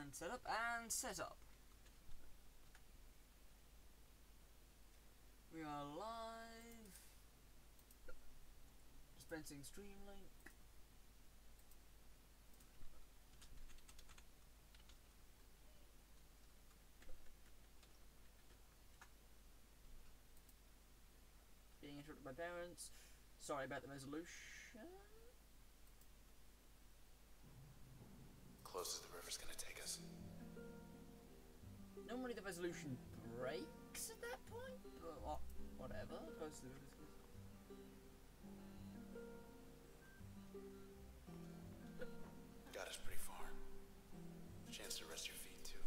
And set up and set up. We are live. Dispensing stream link. Being interrupted by parents. Sorry about the resolution. Close as the river's gonna take us. Normally the resolution breaks at that point, but whatever. Close to the river's Got us pretty far. Chance to rest your feet too.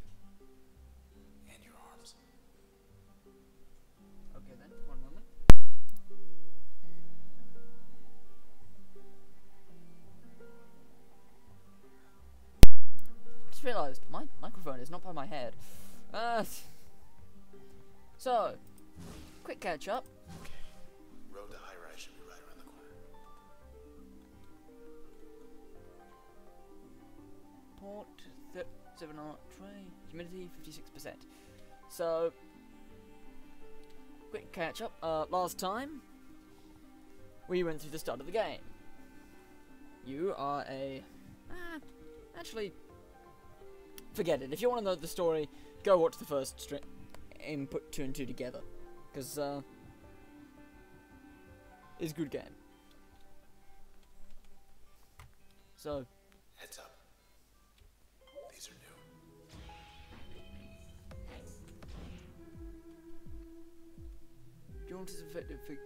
And your arms. Okay then, one moment. Just realised my microphone is not by my head. So, quick catch up. Okay. Road to high rise should be right around the corner. Port 7 tray, humidity 56%. So, quick catch up. Last time we went through the start of the game. You are a actually forget it. If you want to know the story, go watch the first stream and put 2 and 2 together, because it's a good game. So, Heads up. These are new. jaunt is effective for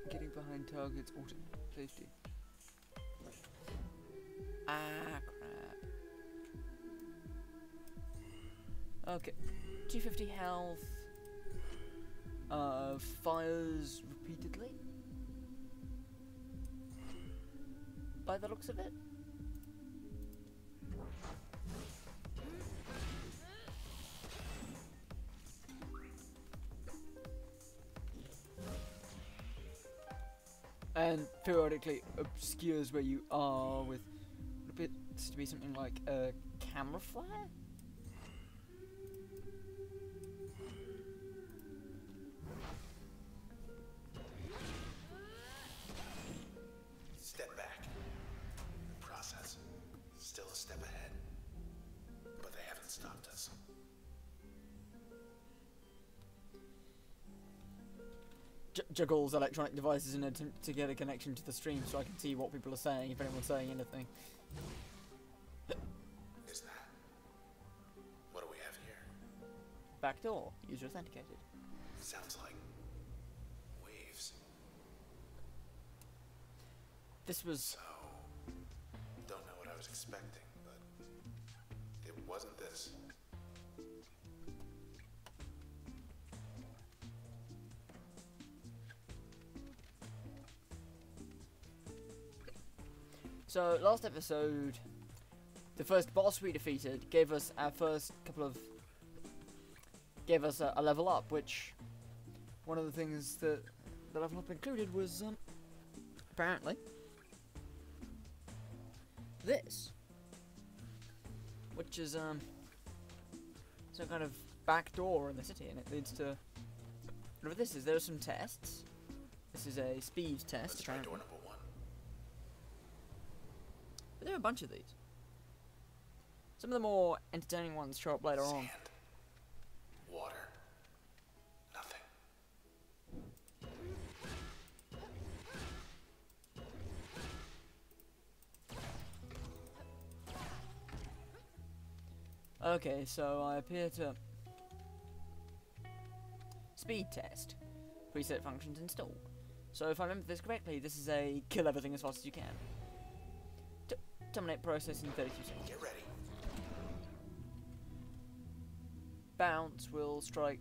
getting behind targets. Auto safety. Ah, crap. Okay, 250 health. Fires repeatedly. By the looks of it. And periodically obscures where you are with what appears to be something like a camera flare? Step back. Process. Still a step ahead. But they haven't stopped us. Juggles electronic devices in an attempt to get a connection to the stream so I can see what people are saying, if anyone's saying anything. Is that? What do we have here? Back door. User authenticated. Sounds like waves. This was... So, don't know what I was expecting, but it wasn't this. So, last episode, the first boss we defeated gave us our first couple of... gave us a level up, which... one of the things that the level up included was, apparently, this. Which is, some kind of back door in the city, and it leads to... whatever this is. There are some tests. This is a speed test, Let's try apparently. door number 1. But there are a bunch of these. Some of the more entertaining ones show up later on. Sand. Water. Nothing. Okay, so I appear to... speed test. Preset functions installed. So if I remember this correctly, this is a kill everything as fast as you can. Terminate process in 32 seconds. Get ready. Bounce will strike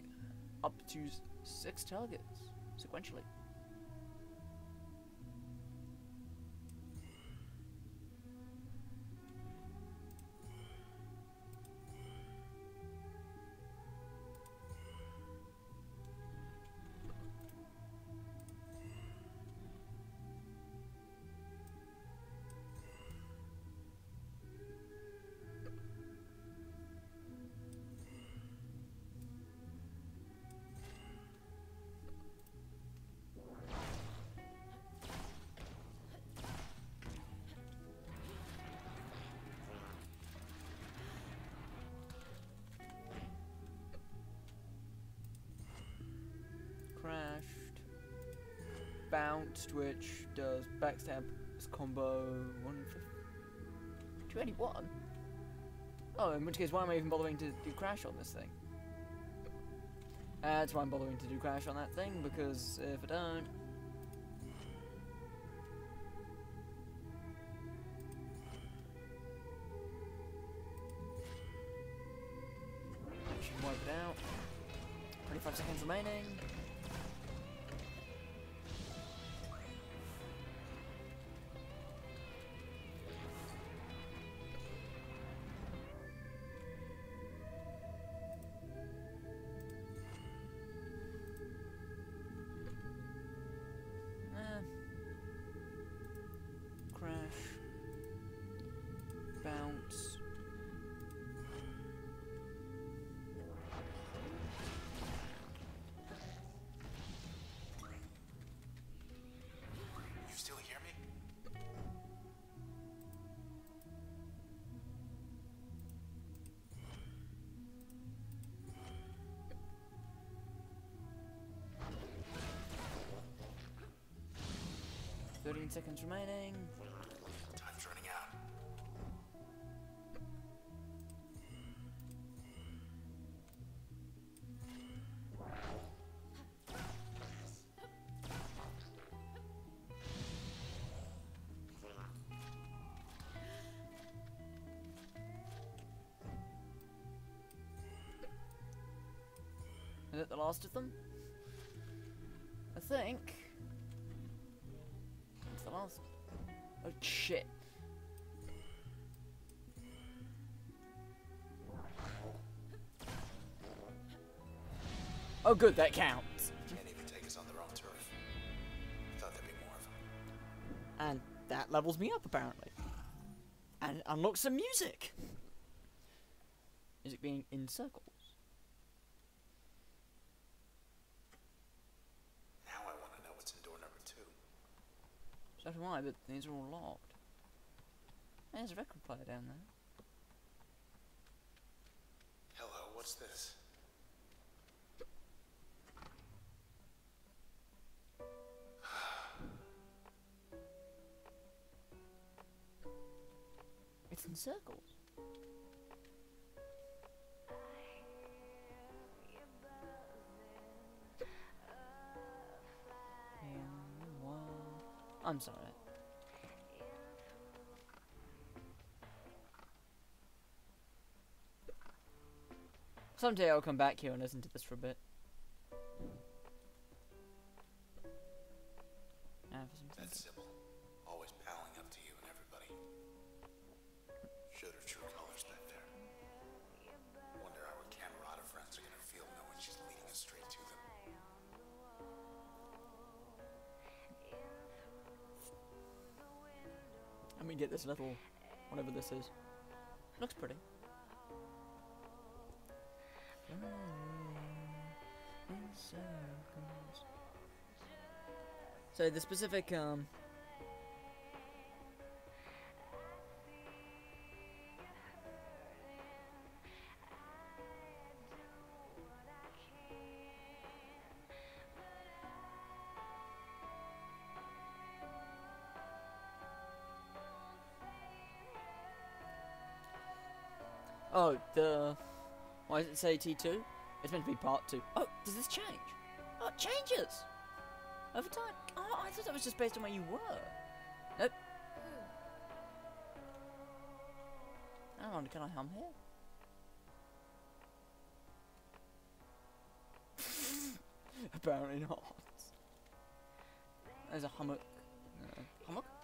up to 6 targets sequentially. Bounced, which does backstab combo 281. Oh, in which case, why am I even bothering to do crash on this thing? That's why I'm bothering to do crash on that thing, because if I don't... I should wipe it out. 25 seconds remaining. Crash. Bounce. You still hear me? Thirteen seconds remaining. Time's running out. Is it the last of them? I think. It's the last. Oh shit. Oh good, that counts. Can't even take us on their own turf. Thought there'd be more of them. And that levels me up apparently. And it unlocks some music. Music being in circles. Now I want to know what's in door number 2. So do I, but these are all locked. There's a record player down there. Hello, what's this? It's in circles. I'm sorry. Someday I'll come back here and listen to this for a bit. That's Sybil. Always palling up to you and everybody. Showed her true colors back there. Wonder how her Camerata friends are gonna feel knowing she's leading us straight to them. Let me get this little, whatever this is. Looks pretty. So the specific oh, why does it say T2? It's meant to be part 2. Oh, does this change? Oh, it changes! Over time. Oh, I thought that was just based on where you were. Nope. Hang on, can I hum here? Apparently not. There's a hammock.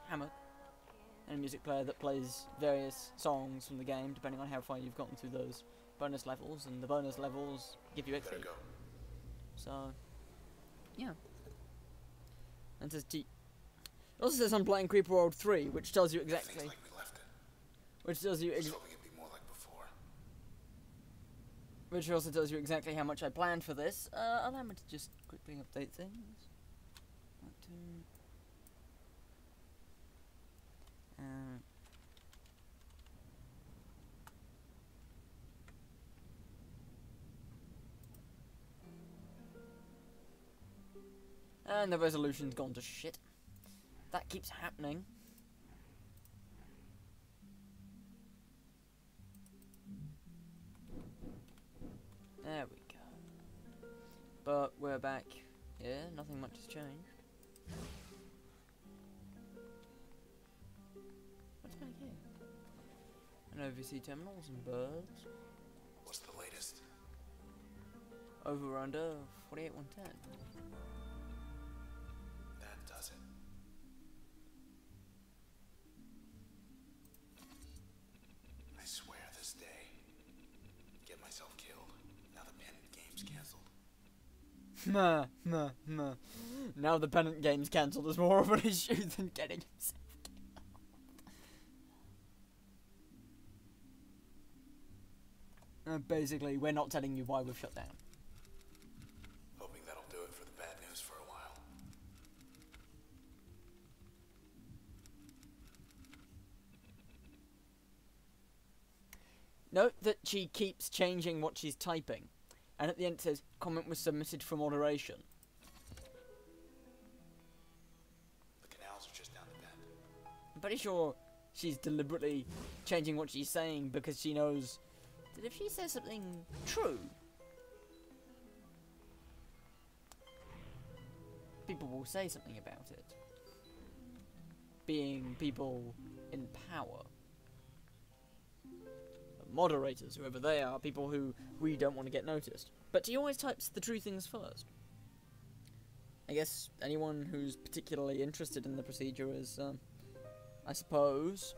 Hammock? And a music player that plays various songs from the game, depending on how far you've gotten through those bonus levels, and the bonus levels give you XP. Go. So, yeah. And it says T. It also says I'm playing Creeper World 3, which tells you exactly. Things like we left it. Which tells you. I was hoping it'd be more like before. Which also tells you exactly how much I planned for this. Allow me to just quickly update things. And the resolution's gone to shit. That keeps happening. There we go. But we're back here. Nothing much has changed. What's back here? An OVC terminal, some birds. What's the latest? Over under 48,110. That does it. I swear this day. Get myself killed. Now the pennant game's cancelled. Nah. Now the pennant game's cancelled is more of an issue than getting himself killed. Basically, we're not telling you why we've shut down. Hoping that'll do it for the bad news for a while. Note that she keeps changing what she's typing. And at the end it says, comment was submitted for moderation. The canals are just down the bend. I'm pretty sure she's deliberately changing what she's saying because she knows that if she says something true, people will say something about it. Being people in power. Moderators, whoever they are, people who we don't want to get noticed. But he always types the true things first. I guess anyone who's particularly interested in the procedure is, I suppose,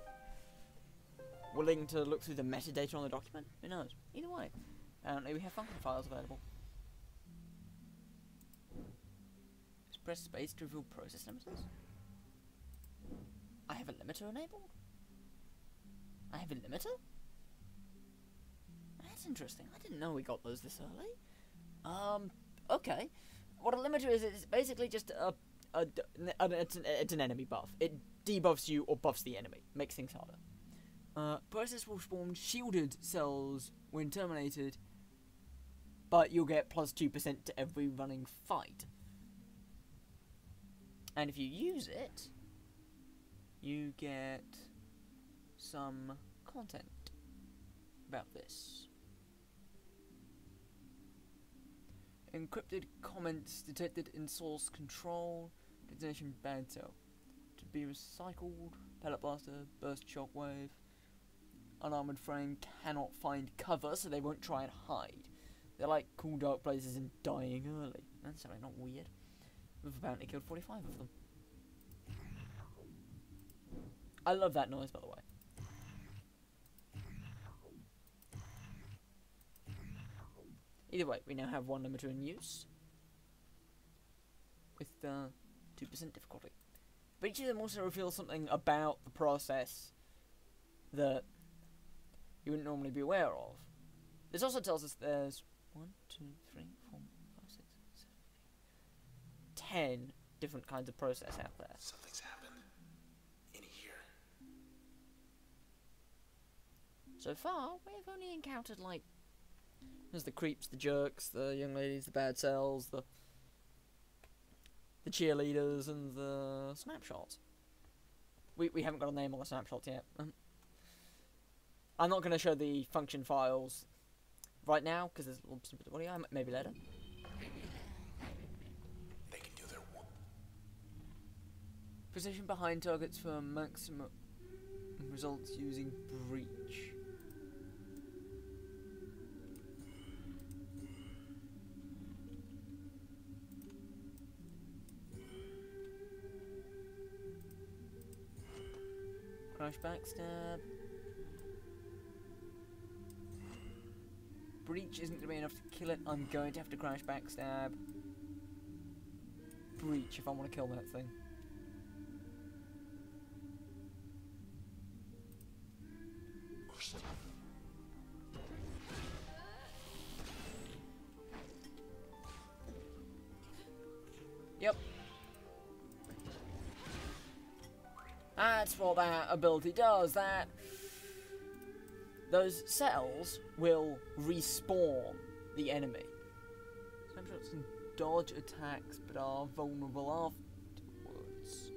willing to look through the metadata on the document. Who knows? Either way, apparently we have function files available. Just press space to reveal process limiters. I have a limiter enabled? I have a limiter? That's interesting. I didn't know we got those this early. Okay. What a limiter is basically just it's an enemy buff. It debuffs you or buffs the enemy. Makes things harder. Process will spawn shielded cells when terminated, but you'll get plus 2% to every running fight. And if you use it, you get some content about this. Encrypted comments detected in source control. Destination bad cell. To be recycled. Pellet blaster. Burst shockwave. Unarmored frame cannot find cover, so they won't try and hide. They're like cool dark places and dying early. That's certainly not weird. We've apparently killed 45 of them. I love that noise, by the way. Either way, we now have one limiter in use with 2% difficulty. But each of them also reveals something about the process that you wouldn't normally be aware of. This also tells us there's 1, 2, 3, 4, 5, 6, 7, 10 different kinds of process out there. Something's happened. In here. So far, we've only encountered like there's the creeps, the jerks, the young ladies, the bad cells, the cheerleaders, and the snapshots. We haven't got a name on the snapshots yet. I'm not going to show the function files right now because there's a little bit of audio. Maybe later. They can do their one. Precision behind targets for maximum results using breach. Crash backstab. Breach isn't going to be enough to kill it. I'm going to have to crash backstab. Breach if I want to kill that thing. Yep. That's what that ability does. Those cells will respawn the enemy. Snapshots and dodge attacks but are vulnerable afterwards.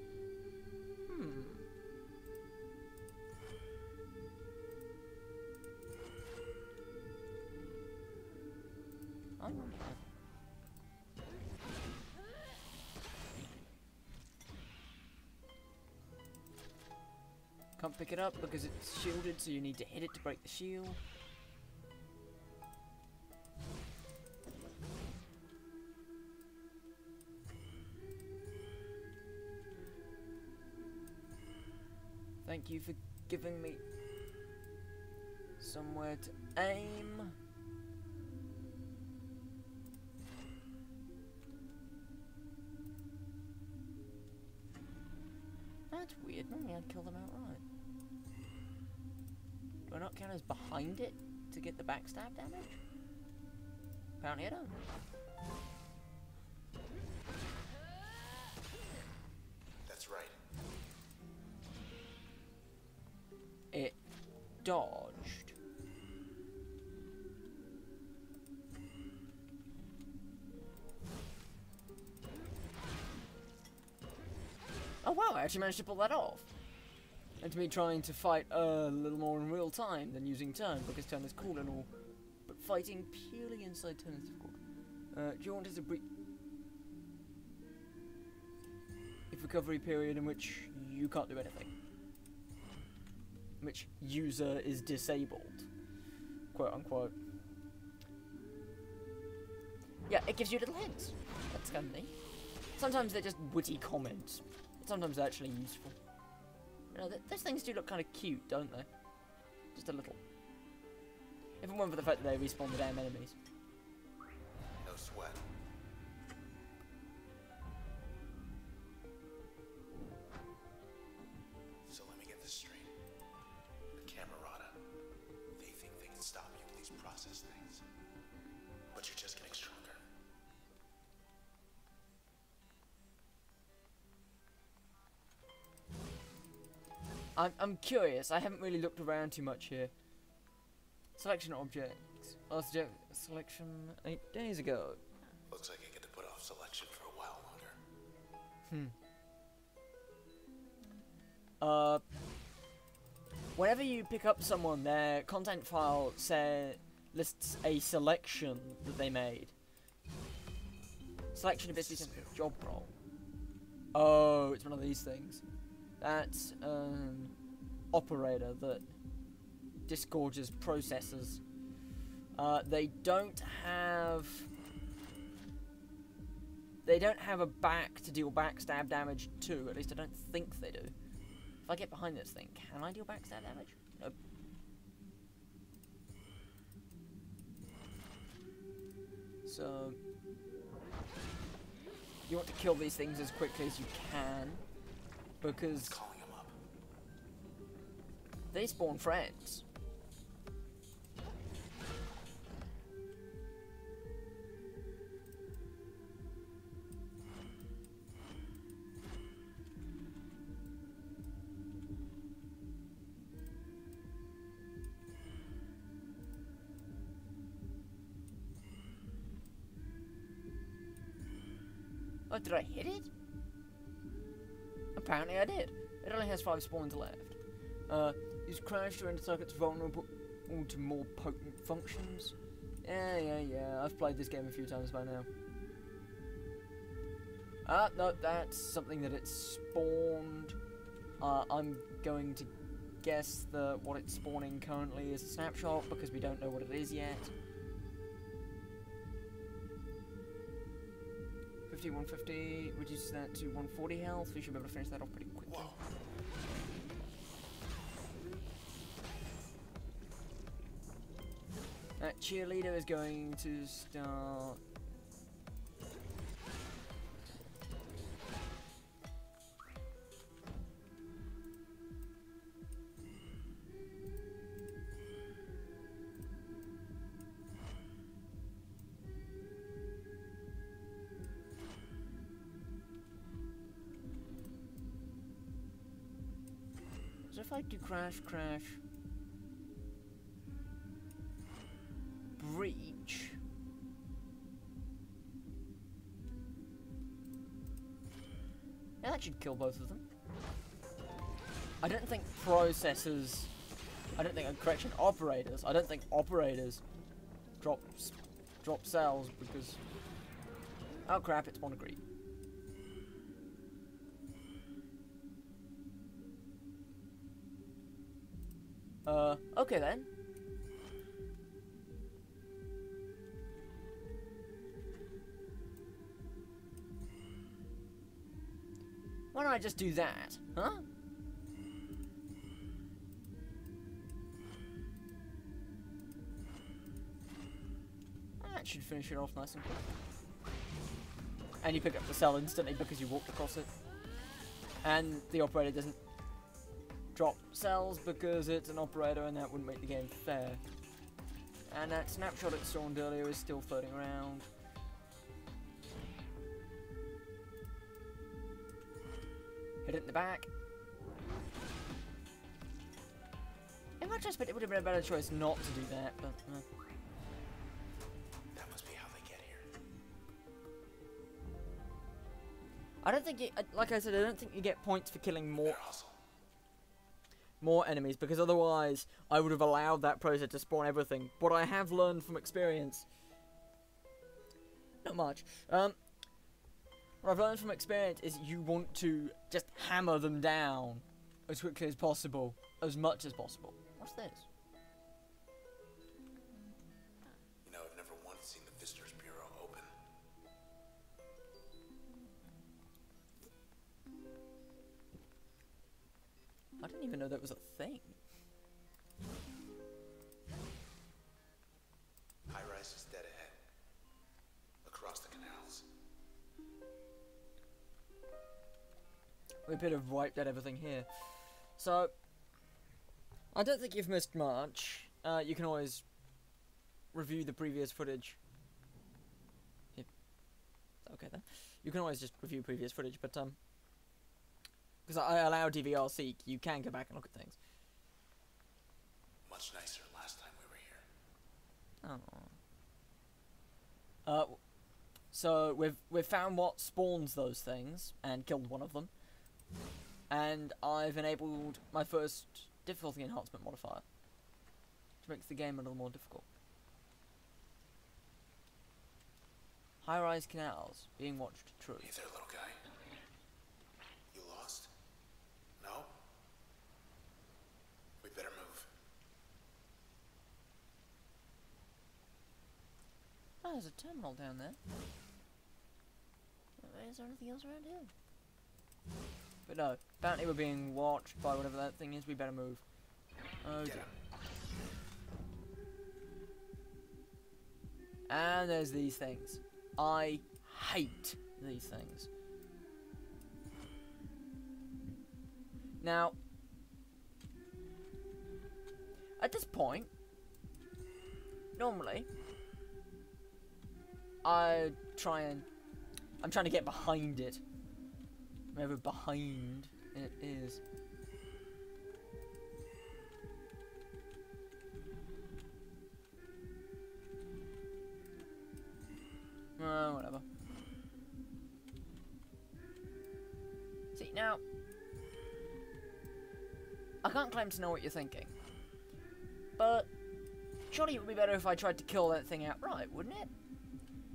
I wonder. Can't pick it up because it's shielded, so you need to hit it to break the shield. Thank you for giving me somewhere to aim. That's weird. Normally I'd kill them outright. Do I not count as behind it to get the backstab damage? Apparently I don't. That's right. It dodged. Oh wow, I actually managed to pull that off. And to me trying to fight a little more in real time than using turn, because turn is cool and all. But fighting purely inside turn is difficult. Do you want us to brief recovery period in which you can't do anything? In which user is disabled. Quote unquote. Yeah, it gives you little hints. That's kind of neat. Sometimes they're just witty comments. Sometimes they're actually useful. You know, those things do look kind of cute, don't they? Just a little. If it weren't for the fact that they respawn the damn enemies. No sweat. So let me get this straight. The Camerata, they think they can stop you with these process things. But you're just getting stronger. I'm curious. I haven't really looked around too much here. Selection objects. Last selection 8 days ago. Looks like I get to put off selection for a while longer. Whenever you pick up someone, their content file lists a selection that they made. Selection of its job role. Oh, it's one of these things. That's an operator that disgorges processors. They don't have a back to deal backstab damage to. At least I don't think they do. If I get behind this thing, can I deal backstab damage? Nope. So you want to kill these things as quickly as you can, because Calling him up. they spawn friends. Oh, did I hit it? Apparently I did. It only has 5 spawns left. Use crash to render targets vulnerable to more potent functions. Yeah. I've played this game a few times by now. No, that's something that it spawned. I'm going to guess that what it's spawning currently is a snapshot, because we don't know what it is yet. 150, reduces that to 140 health. We should be able to finish that off pretty quickly. Whoa. That cheerleader is going to start. So if I do crash, breach, that should kill both of them. I don't think processors... I don't think... Correction, operators. I don't think operators drop cells because... Oh crap, it's Monogreed. Okay then. Why don't I just do that, huh? That should finish it off nice and quick. And you pick up the cell instantly because you walked across it. And the operator doesn't drop cells because it's an operator and that wouldn't make the game fair. And that snapshot it spawned earlier is still floating around. Hit it in the back. In retrospect, it would have been a better choice not to do that, but... That must be how they get here. I don't think you... Like I said, I don't think you get points for killing more... Their hustle. More enemies, because otherwise I would have allowed that process to spawn everything. What I have learned from experience... Not much. What I've learned from experience is you want to just hammer them down as quickly as possible, as much as possible. What's this? You know, I've never once seen the Visitors Bureau open. I didn't even know that was a thing. High-rise is dead ahead. Across the canals. We appear to have wiped out everything here. So, I don't think you've missed much. You can always review the previous footage. Okay then. You can always just review previous footage, but because I allow DVR seek, you can go back and look at things. Much nicer last time we were here. Oh. So we've found what spawns those things and killed one of them. And I've enabled my first difficulty enhancement modifier, which makes the game a little more difficult. High-rise canals being watched true. Hey there, little guy. You lost? No? We better move. Oh, there's a terminal down there. Is there anything else around here? But no, apparently we're being watched by whatever that thing is. We better move. Oh dear. And there's these things. I hate these things. Now, at this point, normally, I'm trying to get behind it. Wherever behind it is. Whatever. See, now, I can't claim to know what you're thinking, but surely it would be better if I tried to kill that thing outright, wouldn't it?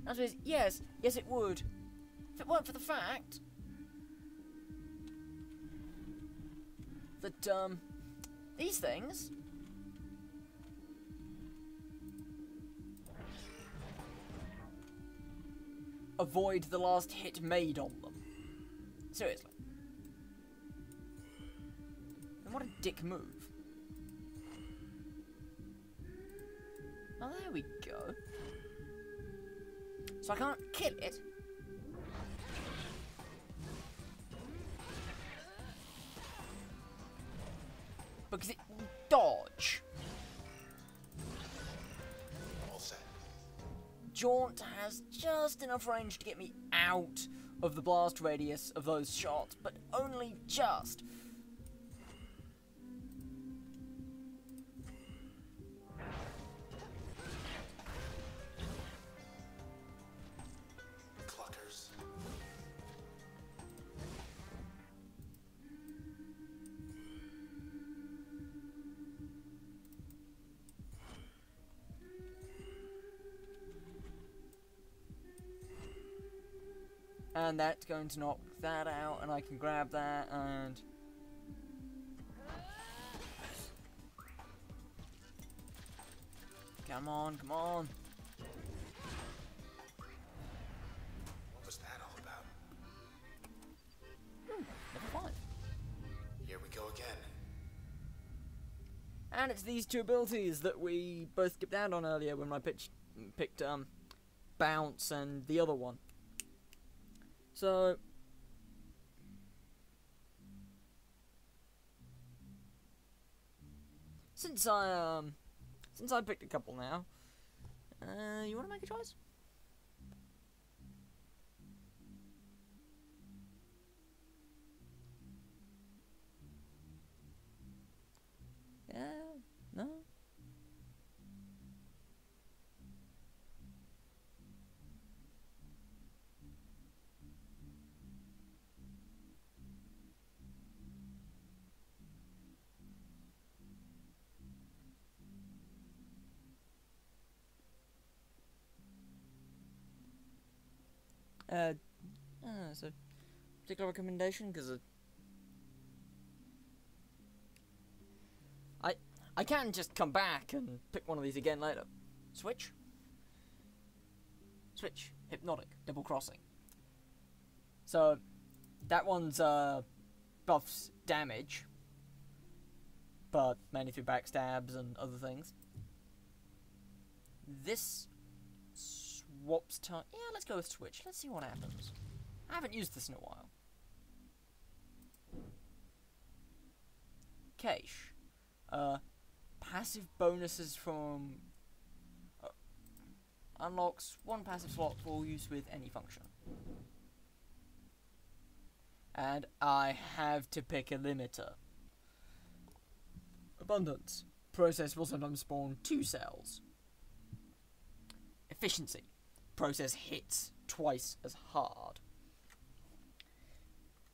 The answer is yes, yes it would. If it weren't for the fact that, these things avoid the last hit made on them. Seriously. And what a dick move. Oh, there we go. So I can't kill it. Because it will dodge. All set. Jaunt has just enough range to get me out of the blast radius of those shots, but only just. Cluckers. And that's going to knock that out, and I can grab that, and... Come on, come on. What was that all about? Never mind. Here we go again. And it's these two abilities that we both skipped out on earlier when I picked Bounce and the other one. So... Since I picked a couple now, you want to make a choice? Yeah, no? So, particular recommendation, because I can just come back and pick one of these again later. Switch. Switch. Hypnotic. Double crossing. So, that one's buffs damage, but mainly through backstabs and other things. This swaps time. Yeah, let's go with switch. Let's see what happens. I haven't used this in a while. Cache. Passive bonuses from... unlocks one passive slot for use with any function. And I have to pick a limiter. Abundance. Process will sometimes spawn 2 cells. Efficiency. Process hits twice as hard.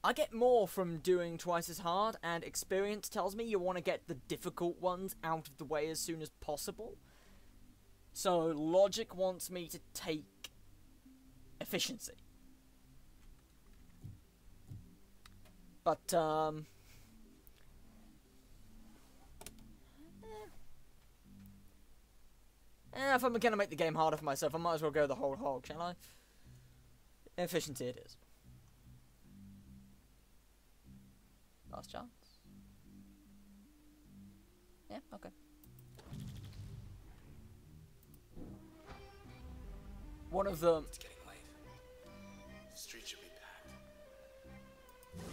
I get more from doing twice as hard, and experience tells me you want to get the difficult ones out of the way as soon as possible. So logic wants me to take efficiency. But, if I'm gonna make the game harder for myself, I might as well go the whole hog, shall I? Efficiency it is. Last chance. Yeah, okay. One of them. It's getting late. The street should be packed.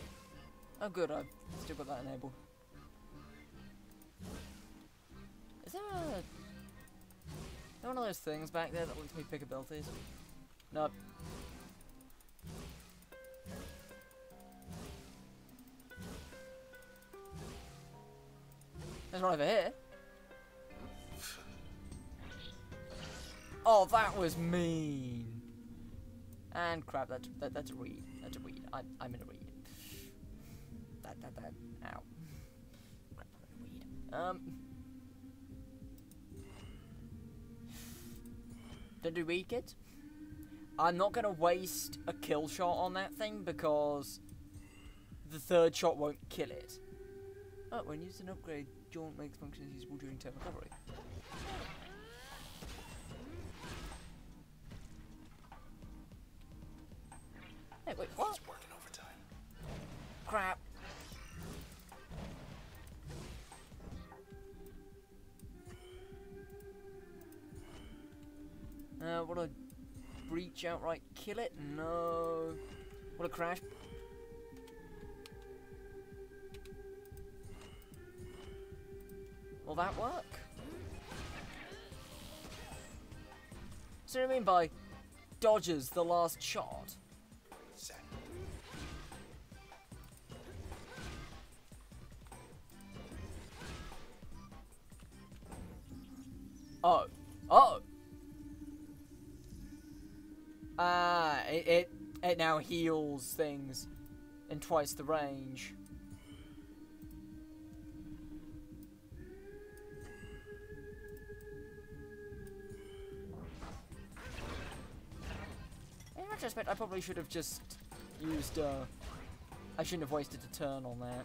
Oh, good. I've still got that enabled. Is there one of those things back there that lets me pick abilities? Nope. There's one over here. Oh, that was mean. And crap, that's a reed. That's a reed. I'm in a reed. That. Ow. Crap, I'm in a reed. Don't do reed, kids. I'm not gonna waste a kill shot on that thing because the third shot won't kill it. Oh, when used an upgrade, jaunt makes functions usable during turn recovery. Hey, wait, what? He's working overtime. Crap. Would I breach outright kill it? No. Would I crash? Will that work? So what do you mean by dodges the last shot? Set. Oh. Oh! It now heals things in twice the range. In retrospect, I probably should have just used, I shouldn't have wasted a turn on that.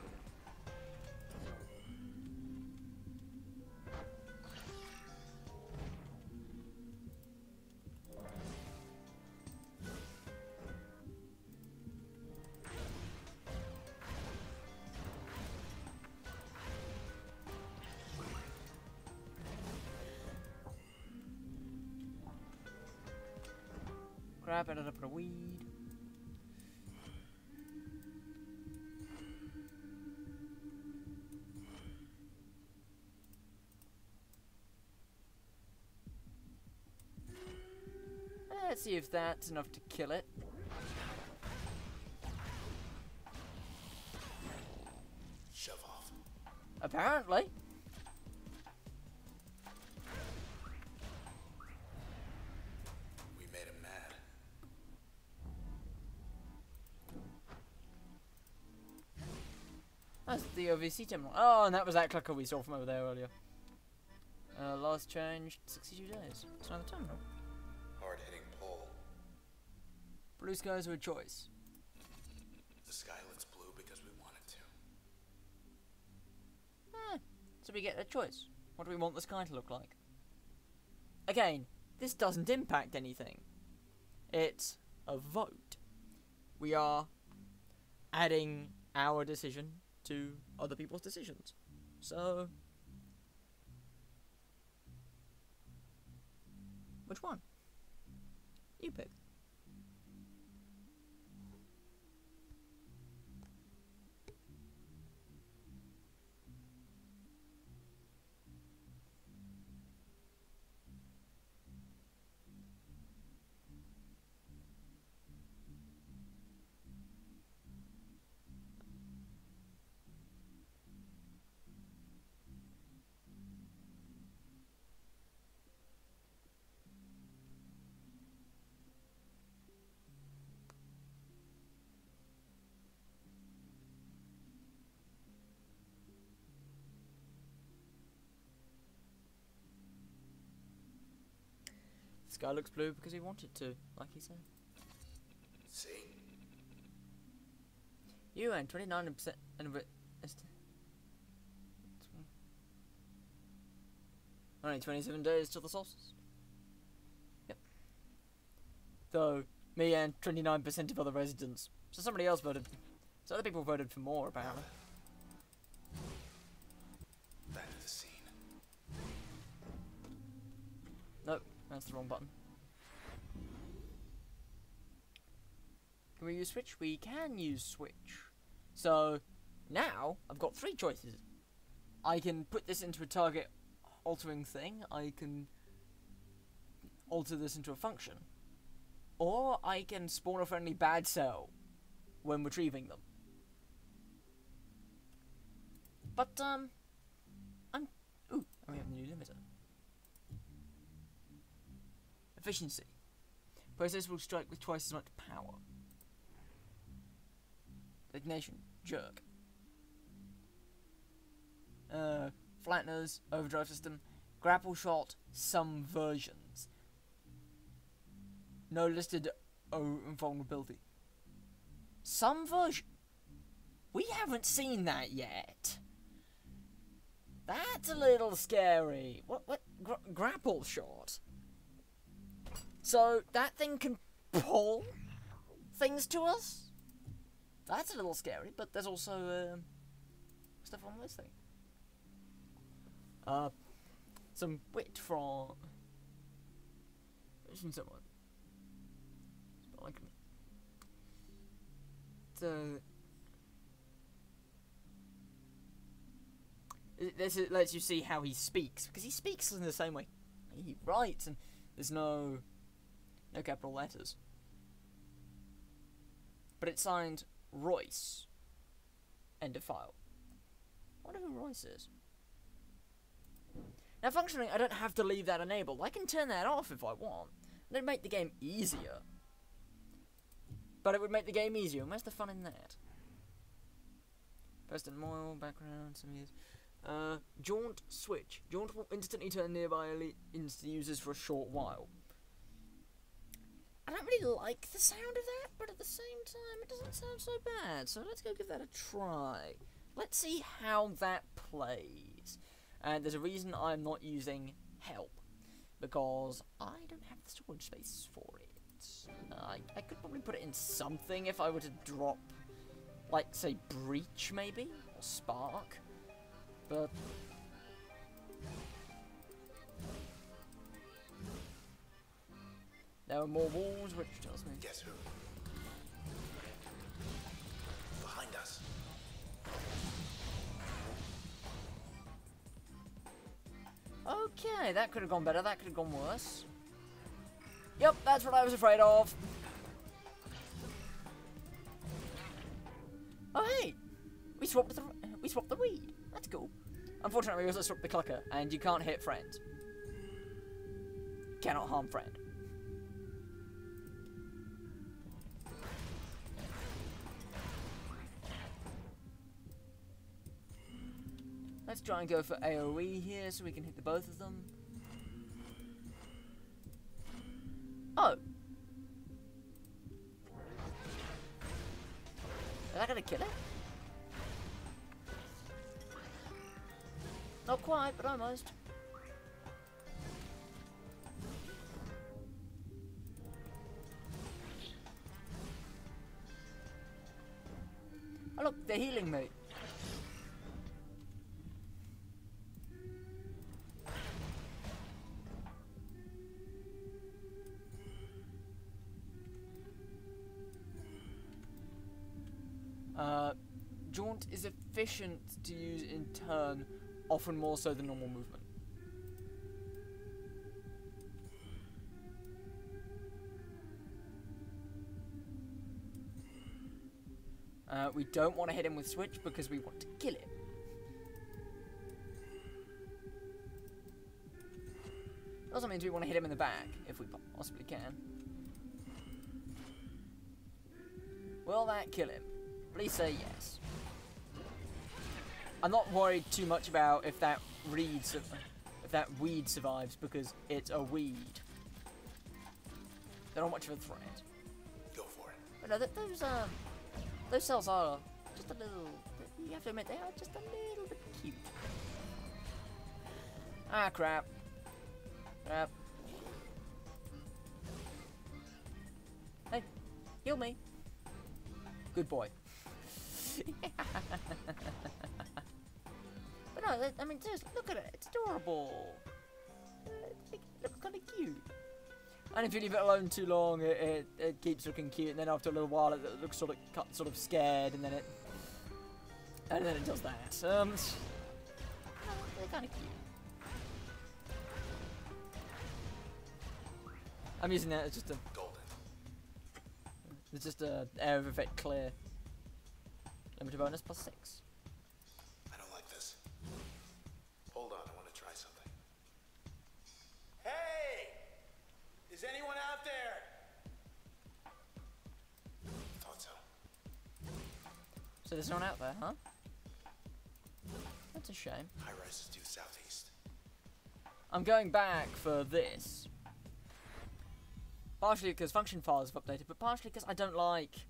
Crap, ended up in a weed. Let's see if that's enough to kill it. Shove off. Apparently. We made him mad. That's the OVC terminal. Oh, and that was that clicker we saw from over there earlier. Last changed 62 days. It's another terminal. Hard-hitting pull. Blue skies are a choice. The sky looks blue because we want it to. So we get a choice. What do we want the sky to look like? Again, this doesn't impact anything. It's a vote. We are adding our decision to other people's decisions. So, which one? You pick. The sky looks blue because he wanted to, like he said. See? You and 29% and only 27 days till the solstice. Yep. Though me and 29% of other residents. So somebody else voted. So other people voted for more apparently. Back to the scene. Nope, that's the wrong button. Can we use switch? We can use switch. So now I've got 3 choices. I can put this into a target altering thing. I can alter this into a function. Or I can spawn a friendly bad cell when retrieving them. But ooh, and we have a new limiter. Efficiency. Process will strike with twice as much power. Detonation. Jerk. Flatteners. Overdrive system. Grapple shot. Some versions. No listed invulnerability. Some version. We haven't seen that yet. That's a little scary. What? Grapple shot. So that thing can pull things to us? That's a little scary, but there's also stuff on this thing. Some wit from someone. Like this lets you see how he speaks, because he speaks in the same way he writes, and there's no capital letters. But it's signed Royce. End of file. I wonder who Royce is. Now, functionally, I don't have to leave that enabled. I can turn that off if I want. It'd make the game easier. But it would make the game easier. Where's the fun in that? Post and Moil, background, some use. Jaunt switch. Jaunt will instantly turn nearby users for a short while. I don't really like the sound of that, but at the same time, it doesn't sound so bad. So let's go give that a try. Let's see how that plays. And there's a reason I'm not using help, because I don't have the storage space for it. I could probably put it in something if I were to drop, like, say, breach, maybe? Or spark. But... there are more walls, which tells me... Guess who? Behind us. Okay, that could have gone better, that could have gone worse. Yep, that's what I was afraid of. Oh hey! We swapped the weed. That's cool. Unfortunately, we also swapped the clucker, and you can't hit friend. Cannot harm friend. Let's try and go for AoE here so we can hit the both of them. Oh! Is that gonna kill it? Not quite, but almost. Oh look, they're healing me. Jaunt is efficient to use in turn, often more so than normal movement. We don't want to hit him with switch because we want to kill him. Also means we want to hit him in the back, if we possibly can. Will that kill him? Please say yes. I'm not worried too much about if that weed survives because it's a weed. They're not much of a threat. Go for it. But no, those cells are just a little. You have to admit they are just a little bit cute. Ah, crap. Crap. Hey, heal me. Good boy. But no, I mean, just look at it. It's adorable. It looks kind of cute. And if you leave it alone too long, it keeps looking cute, and then after a little while, it looks sort of scared, and then it does that. They're kind of cute. I'm using that as just a golden. It's just a air of effect clear. Limited bonus +6. I don't like this. Hold on, I want to try something. Hey! Is anyone out there? Thought so. So there's no one out there, huh? That's a shame. High rises due southeast. I'm going back for this. Partially because function files have updated, but partially because I don't like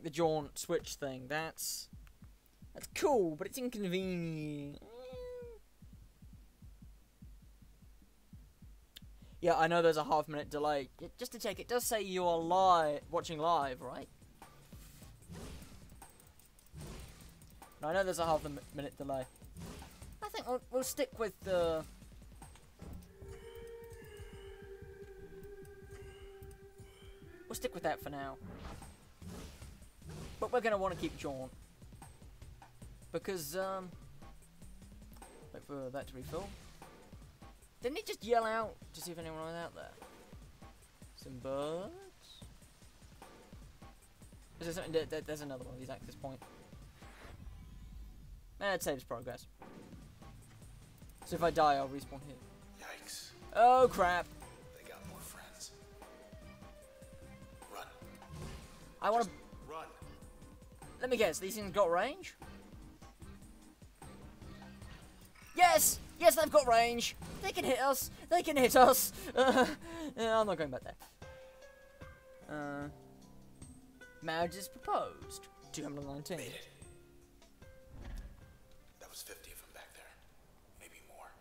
the jaunt switch thing. That's cool, but it's inconvenient. Yeah, I know there's a half-minute delay. Just to check, it does say you are watching live, right? No, I know there's a half-minute delay. I think we'll stick with the. We'll stick with that for now. But we're gonna want to keep jaunt. Because, wait for that to refill. Didn't he just yell out to see if anyone was out there? Some birds? Is there something? There's another one of these access point. It saves progress. So if I die, I'll respawn here. Yikes. Oh crap! They got more friends. Run. I want to. Run. Let me guess. These things got range? Yes! Yes, they've got range. They can hit us. They can hit us. Yeah, I'm not going back there. Marriage is proposed. 219. Made it. That was 50 of them back there. Maybe more.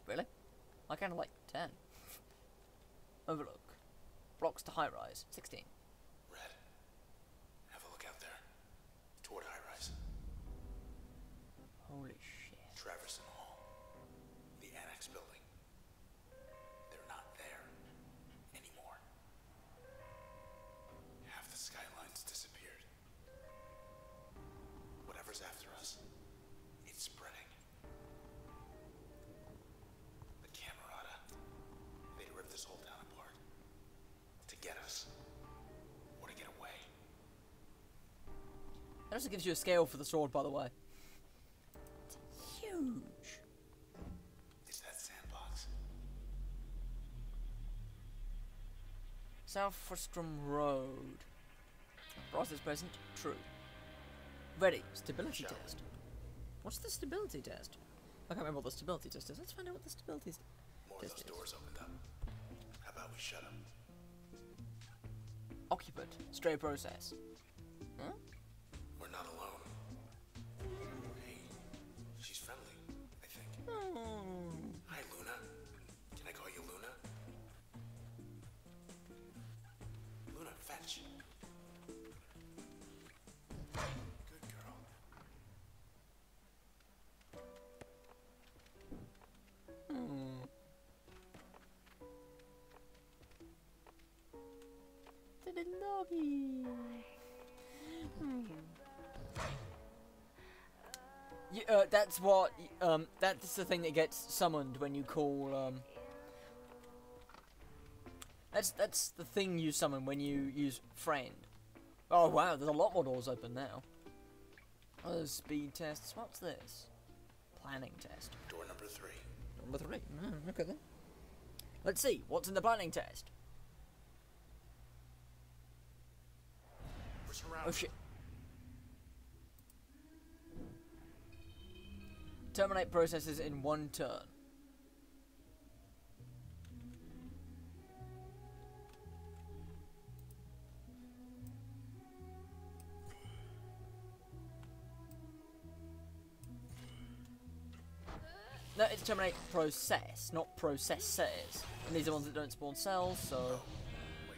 Really? I kind of like 10. Overlook. Blocks to high rise. 16. Red. Have a look out there. Toward high rise. Holy shit. Traverson Hall. The annex building. They're not there anymore. Half the skyline's disappeared. Whatever's after us, it's spreading. The Camerata. They'd rip this whole town apart. To get us. Or to get away. That also gives you a scale for the sword, by the way. It's huge. It's that sandbox. South Frustrum Road. Process present. True. Ready. Stability Shall we? test. What's the stability test? I can't remember what the stability test is. Let's find out what the stability More of those test is. doors opened up. How about we shut them? Occupant. Stray process. Huh? We're not alone. Hey, she's friendly, I think. Hmm. Hi, Luna. Can I call you Luna? Luna, fetch. Good girl. To the lobby. That's what. That's the thing that gets summoned when you call. That's the thing you summon when you use friend. Oh wow, there's a lot more doors open now. Oh, speed tests. What's this? Planning test. Door number 3. Number 3. Okay then. Let's see. What's in the planning test? We're surrounded. Oh shit. Terminate processes in 1 turn. No, it's terminate process, not processes. And these are ones that don't spawn cells, so... Wait.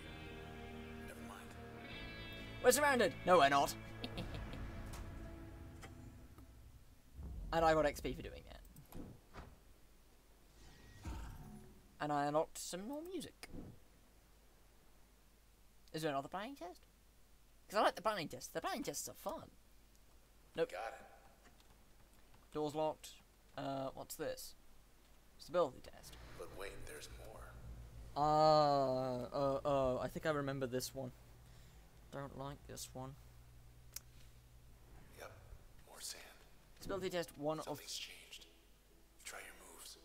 Never mind. We're surrounded! No, we're not. And I got XP for doing that. And I unlocked some more music. Is there another planning test? Because I like the planning tests. The planning tests are fun. Nope. Got it. Door's locked. What's this? Stability test. But wait, there's more. I think I remember this one. Don't like this one. Yep. More sand. Stability test 1 of... Something's changed. Try your moves.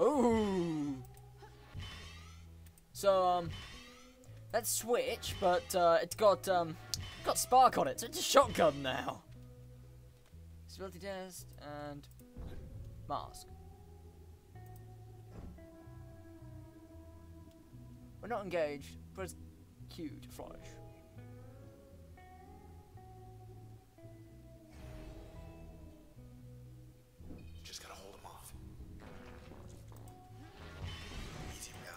Ooh! So, that's switch, but, it's got spark on it, so it's a shotgun now. Stability test, and... mask. We're not engaged. Press Q to flourish. Just gotta hold him off. Easy, pal.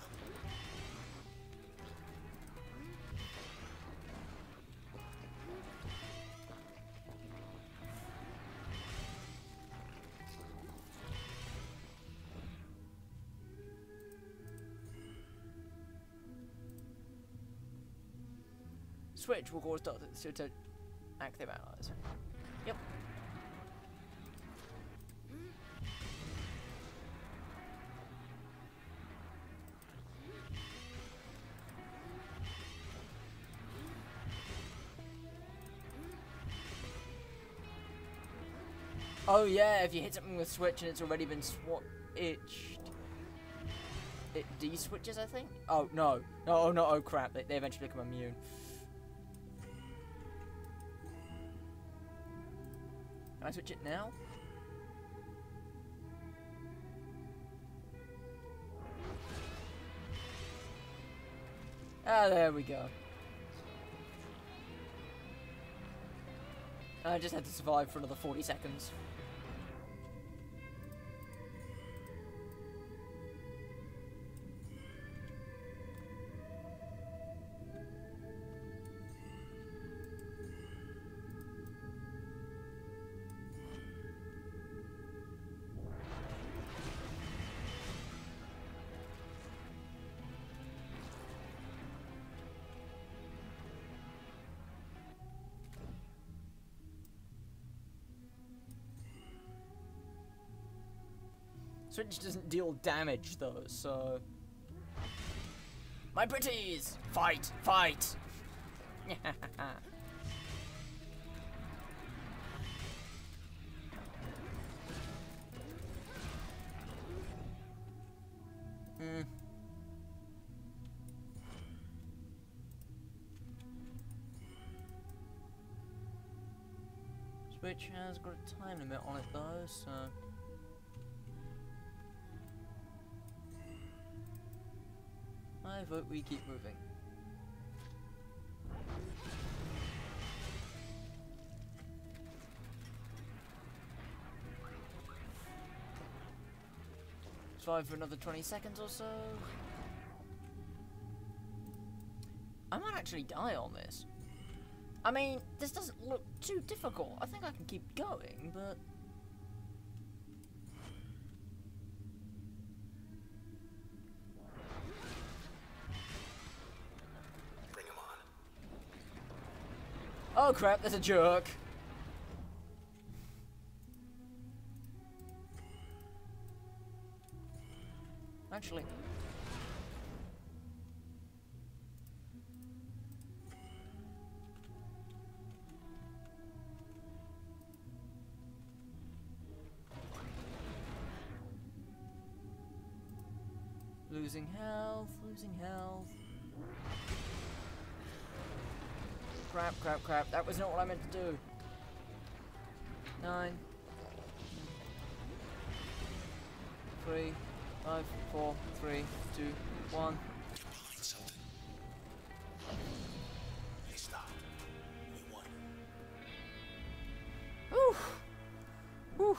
Switch will cause dots to active allies. Yep. Oh yeah, if you hit something with switch and it's already been itched, it de-switches, I think? Oh, no. No, oh no, oh crap, they eventually become immune. Can I switch it now? Ah, there we go. I just had to survive for another 40 seconds. Switch doesn't deal damage though, so... My pretties! Fight! Fight! Switch has got a time limit on it though, so... I vote we keep moving. Survive for another 20 seconds or so. I might actually die on this. I mean, this doesn't look too difficult. I think I can keep going, but... Oh crap, there's a jerk. Actually. Losing health, losing health. Crap, crap, crap. That was not what I meant to do. 9. 3, 5, 4, 3, 2, 1. Hey, stop. We won. Whew. Whew.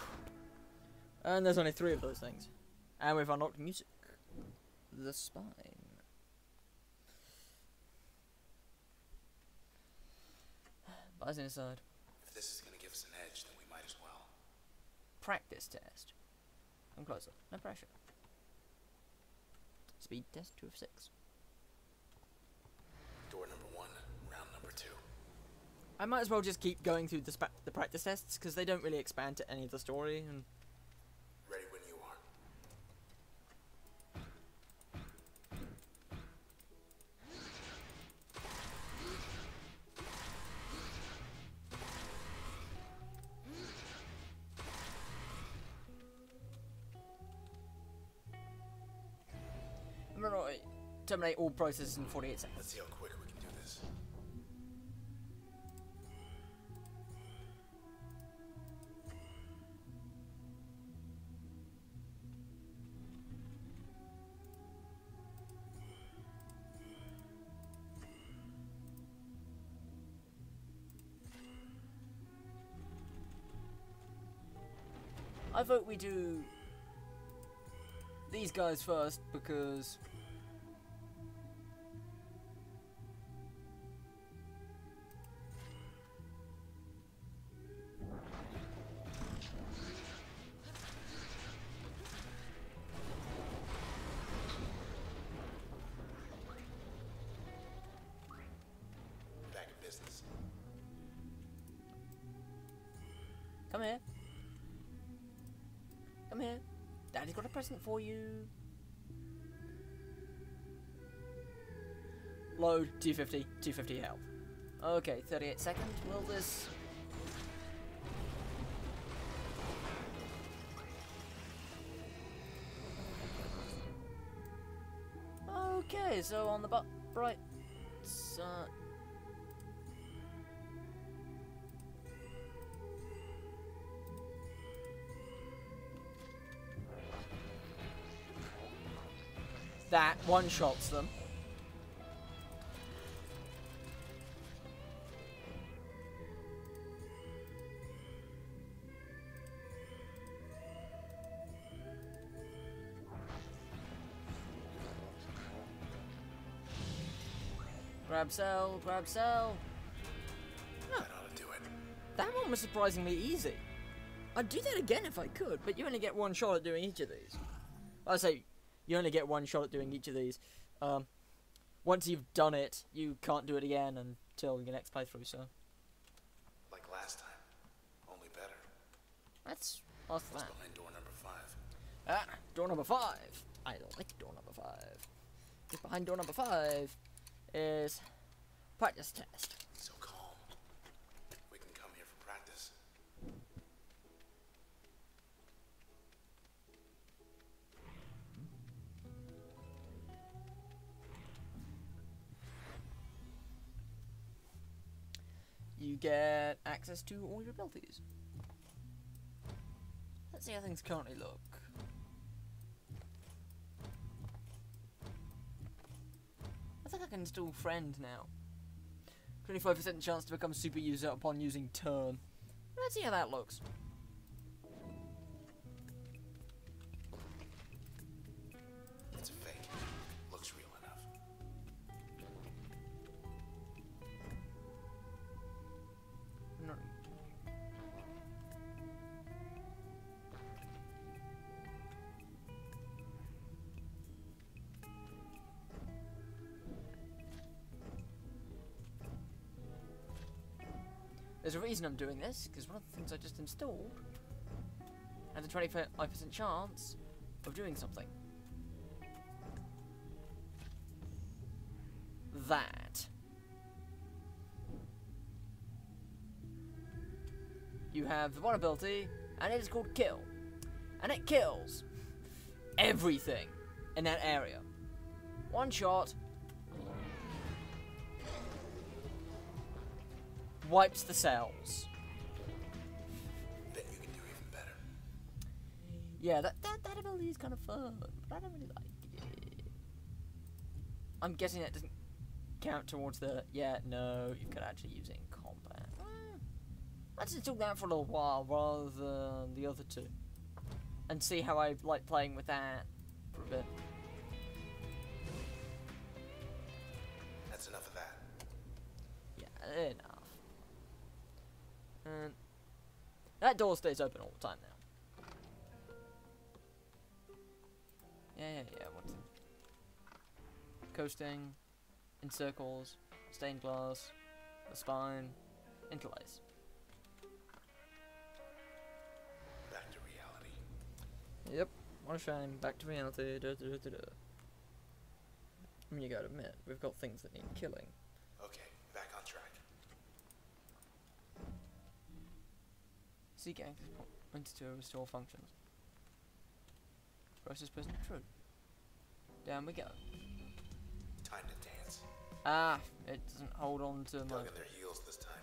And there's only 3 of those things. And we've unlocked music. The Spine. Buzz inside. If this is going to give us an edge, then we might as well. Practice test. Come closer. No pressure. Speed test 2 of 6. Door number 1, round number 2. I might as well just keep going through the practice tests because they don't really expand to any of the story. And ready when you are. terminate all processes in 48 seconds. Let's see how quick we can do this. I vote we do these guys first because back in business. come here. Come here. Daddy's got a present for you. Load, 250, 250 health. Okay, 38 seconds. Will this... Okay, so on the bright side... That one-shots them. Grab cell, grab cell. That ought to do it. That one was surprisingly easy. I'd do that again if I could, but you only get one shot at doing each of these. I say, you only get one shot at doing each of these. Once you've done it, you can't do it again until your next playthrough, so. Like last time, only better. That's that. Behind door number 5. Ah, door number 5. I like door number 5. Just behind door number 5 is practice test. So calm. We can come here for practice. You get access to all your abilities. Let's see how things currently look. I think I can install friend now. 25% chance to become super user upon using turn. Let's see how that looks. It's a fake. Looks real enough. No. There's a reason I'm doing this, because one of the things I just installed has a 25% chance of doing something. That. You have the one ability, and it is called Kill. And it kills everything in that area. One shot. Wipes the cells. Bet you can do even better. Yeah, that ability is kind of fun, but I don't really like it. I'm guessing that doesn't count towards the... Yeah, no, you could actually use it in combat. Let's install that for a little while rather than the other two. And see how I like playing with that for a bit. That's enough of that. Yeah, enough. And that door stays open all the time now. Yeah. What's it? Coasting, in circles, stained glass, the spine, interlace. Back to reality. Yep, what a shame. Back to reality. I mean, you gotta admit, we've got things that need killing. Okay, back on track. Seek access points to restore functions. Process present true. Down we go. Time to dance. Ah, it doesn't hold on to my... Dug in their heels this time.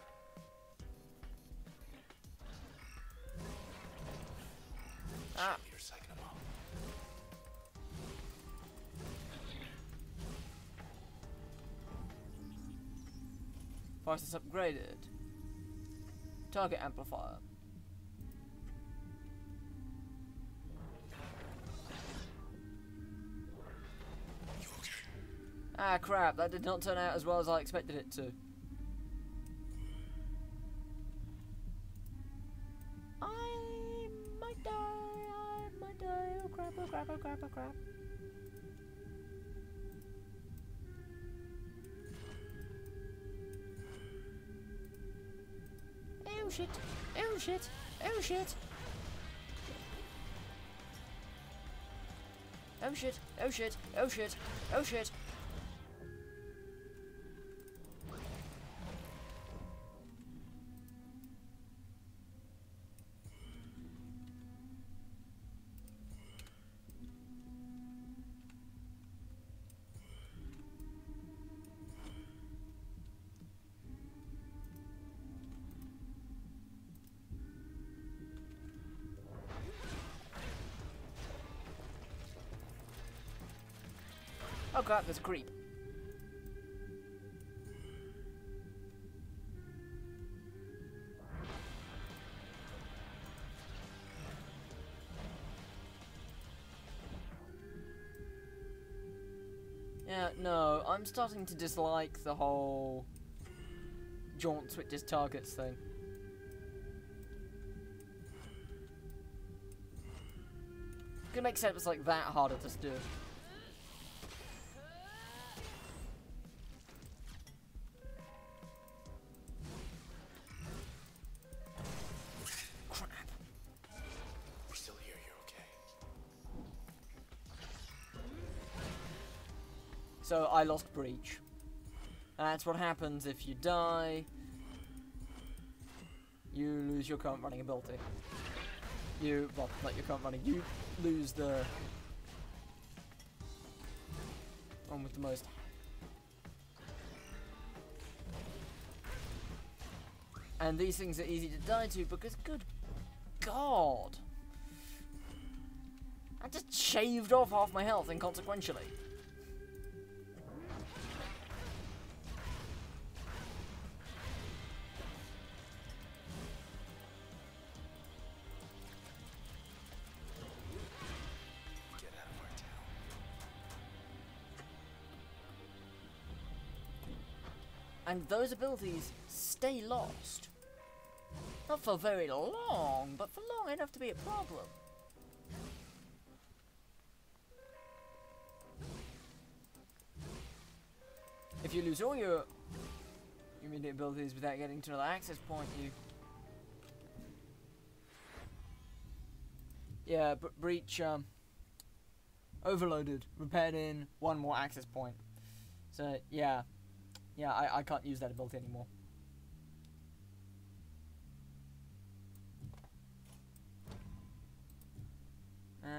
Ah. You're psyching them up. Process upgraded. Target amplifier. You okay? Ah, crap, that did not turn out as well as I expected it to. I might die, oh crap, oh crap, oh crap, oh crap. Oh shit, oh shit, oh shit. Oh shit, oh shit, oh shit, oh shit. Oh crap, there's a creep. Yeah, no, I'm starting to dislike the whole jaunt switches targets thing. It's gonna make setups like that harder to do. Crap. We're still here, you're okay. So I lost Breach. That's what happens if you die. You lose your current running ability. Well, not your current running, you lose the one with the most. And these things are easy to die to because, good God, I just shaved off half my health inconsequentially. Get out of our town. And those abilities stay lost. Not for very long, but for long enough to be a problem. If you lose all your immediate abilities without getting to another access point, you... Yeah, Breach, overloaded, repaired in, one more access point. So, yeah. Yeah, I can't use that ability anymore.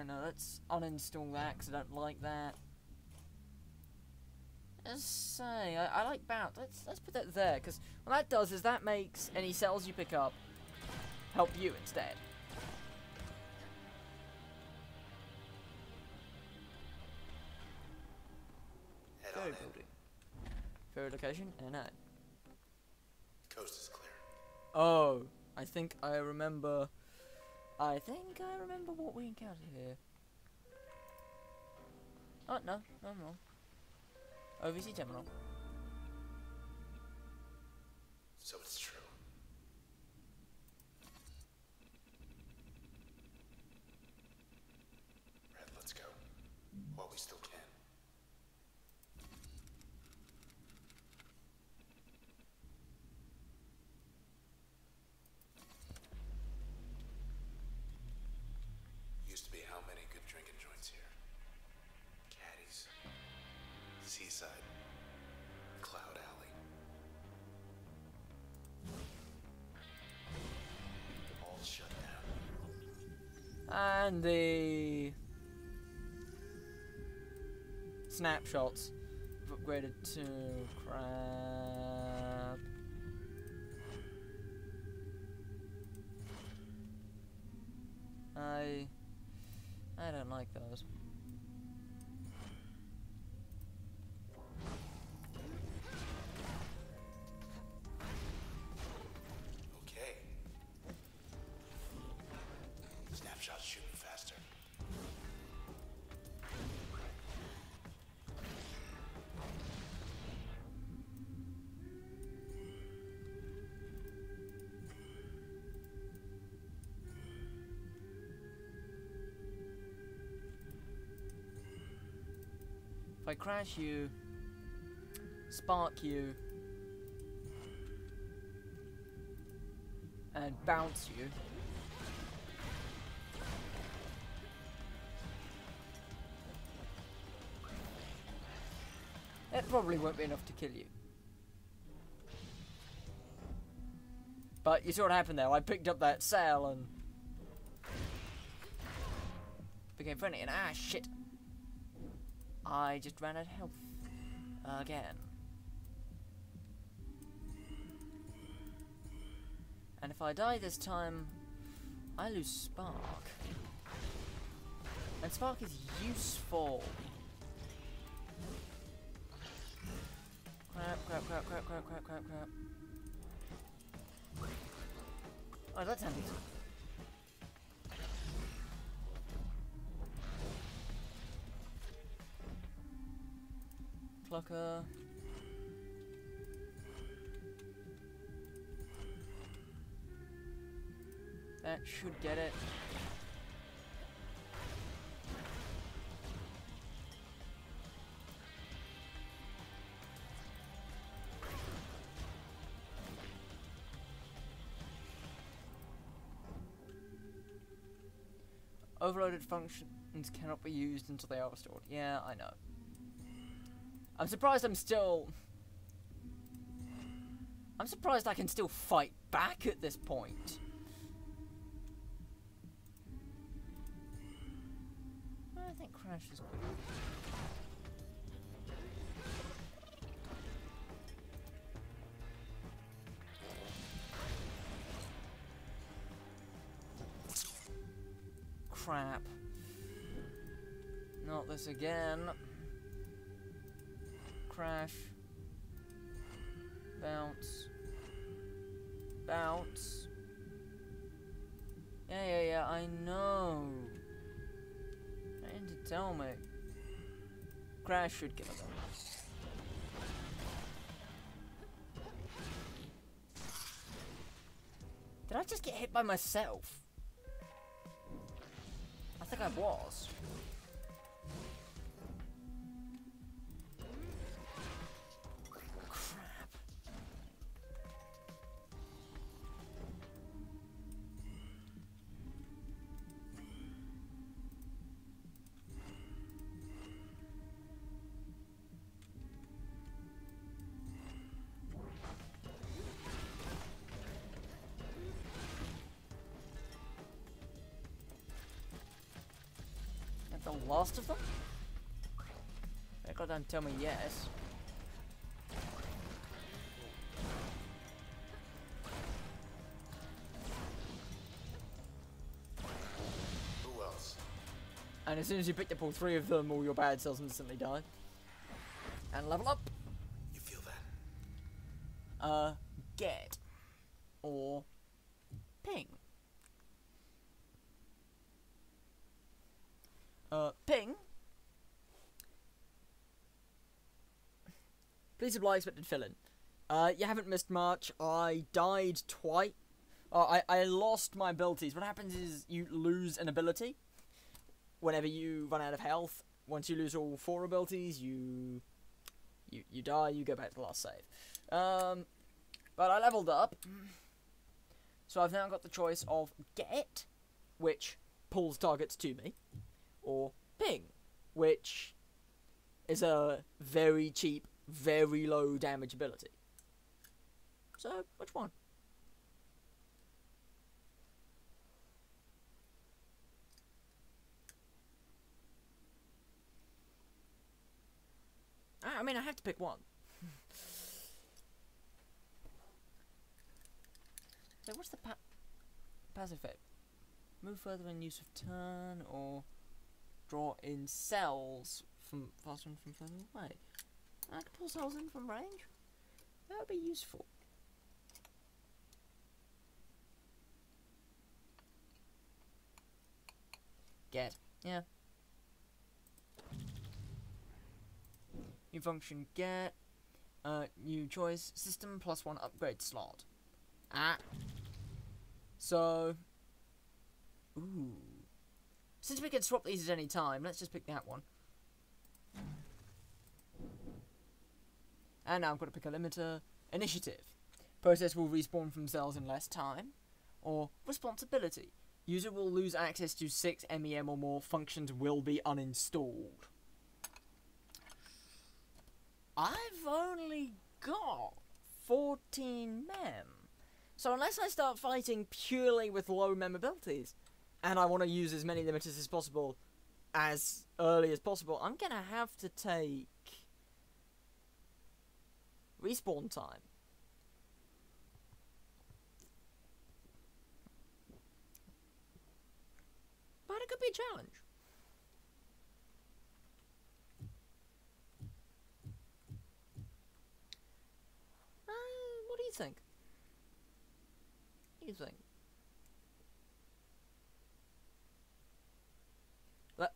No, let's uninstall that because I don't like that. Let's say I like bounce. Let's put that there because what that does is that makes any cells you pick up help you instead. Head Very on in. building. Favorite location? No. Coast is clear. Oh, I think I remember what we encountered here. Oh, no, I'm wrong. OVC terminal. So it's true. Red, let's go. While we still can. Used to be how many good drinking joints here? Caddies. Seaside. Cloud Alley. All shut down. And the snapshots have upgraded to crap. I don't like those. Okay. Snapshot's shooting faster. If I crash you, spark you, and bounce you, it probably won't be enough to kill you. But you saw what happened there. I picked up that sail and became friendly, and ah, shit. I just ran out of health again. And if I die this time, I lose Spark. And Spark is useful. Crap. Oh, that's handy. Plucker. That should get it. Overloaded functions cannot be used until they are restored. Yeah, I know. I'm surprised I'm surprised I can still fight back at this point. I think Crash is good. Crap. Not this again. Crash. Bounce. Bounce. Yeah, I know. I need to tell me. Crash should kill them. Did I just get hit by myself? I think I was. Crap. The last of them? They goddamn tell me yes. Who else? And as soon as you pick up all three of them, all your bad cells instantly die. And level up. You feel that? Get. Or ping. Ping. Please apply expected fill-in. You haven't missed much. I died twice. I lost my abilities. What happens is you lose an ability whenever you run out of health. Once you lose all 4 abilities, you die. You go back to the last save. But I leveled up, so I've now got the choice of get, which pulls targets to me, or ping, which is a very cheap, very low damage ability. So, which one? I mean, I have to pick one. So, what's the passive effect? Move further in use of turn, or draw in cells from faster and from further away. I can pull cells in from range. That would be useful. Get. Yeah. New function get. New choice. System +1 upgrade slot. So. Ooh. Since we can swap these at any time, let's just pick that one. And now I've got to pick a limiter. Initiative. Process will respawn from cells in less time. Or responsibility. User will lose access to 6 MEM or more. Functions will be uninstalled. I've only got 14 mem. So unless I start fighting purely with low mem abilities, and I want to use as many limiters as possible as early as possible, I'm going to have to take respawn time. But it could be a challenge. What do you think? What do you think?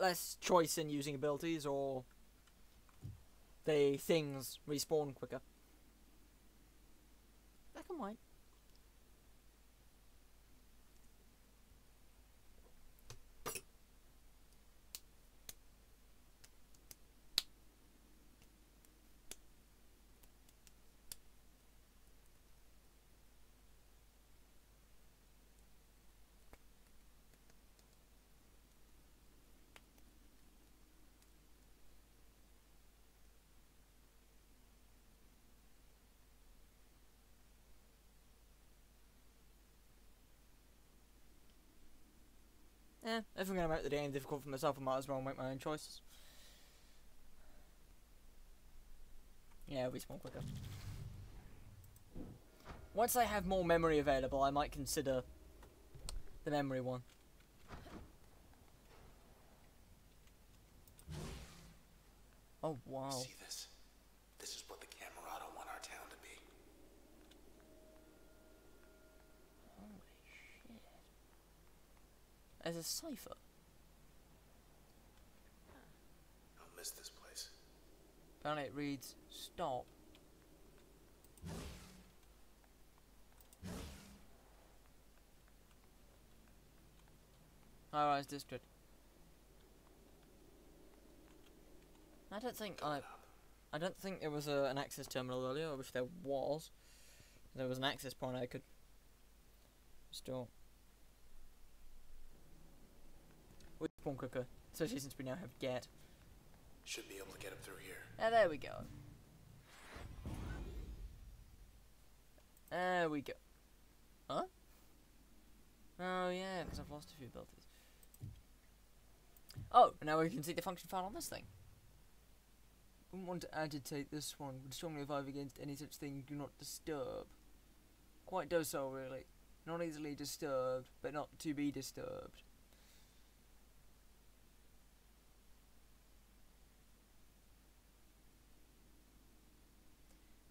Less choice in using abilities, or the things respawn quicker. Black and white. If I'm going to make the game difficult for myself, I might as well make my own choices. Yeah, respawn quicker. Once I have more memory available, I might consider the memory one. Oh, wow. See this? This is what the Camerata want our town to be. Holy shit. There's a cipher. I'll miss this place. Apparently it reads, stop. High-rise district. I don't think there was an access terminal earlier. I wish there was. There was an access point I could restore. With spawn quicker, especially since we now have get. Should be able to get up through here. Ah, there we go. There we go. Huh? Oh yeah, because I've lost a few abilities. Oh, now we can see the function file on this thing. Wouldn't want to agitate this one. Would strongly advise against any such thing. Do not disturb. Quite docile, really. Not easily disturbed, but not to be disturbed.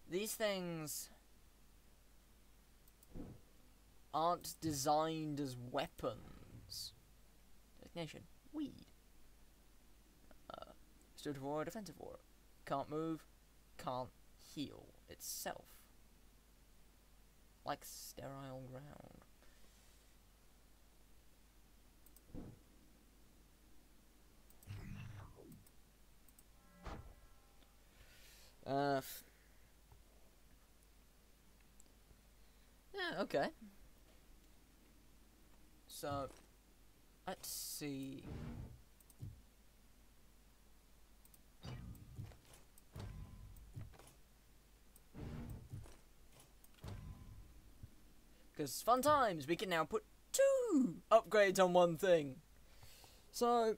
These things aren't designed as weapons. Designation: weed. Stood for defensive aura. Can't move, can't heal itself. Like sterile ground. Yeah, okay. So, let's see. Because fun times, we can now put 2 upgrades on one thing. So,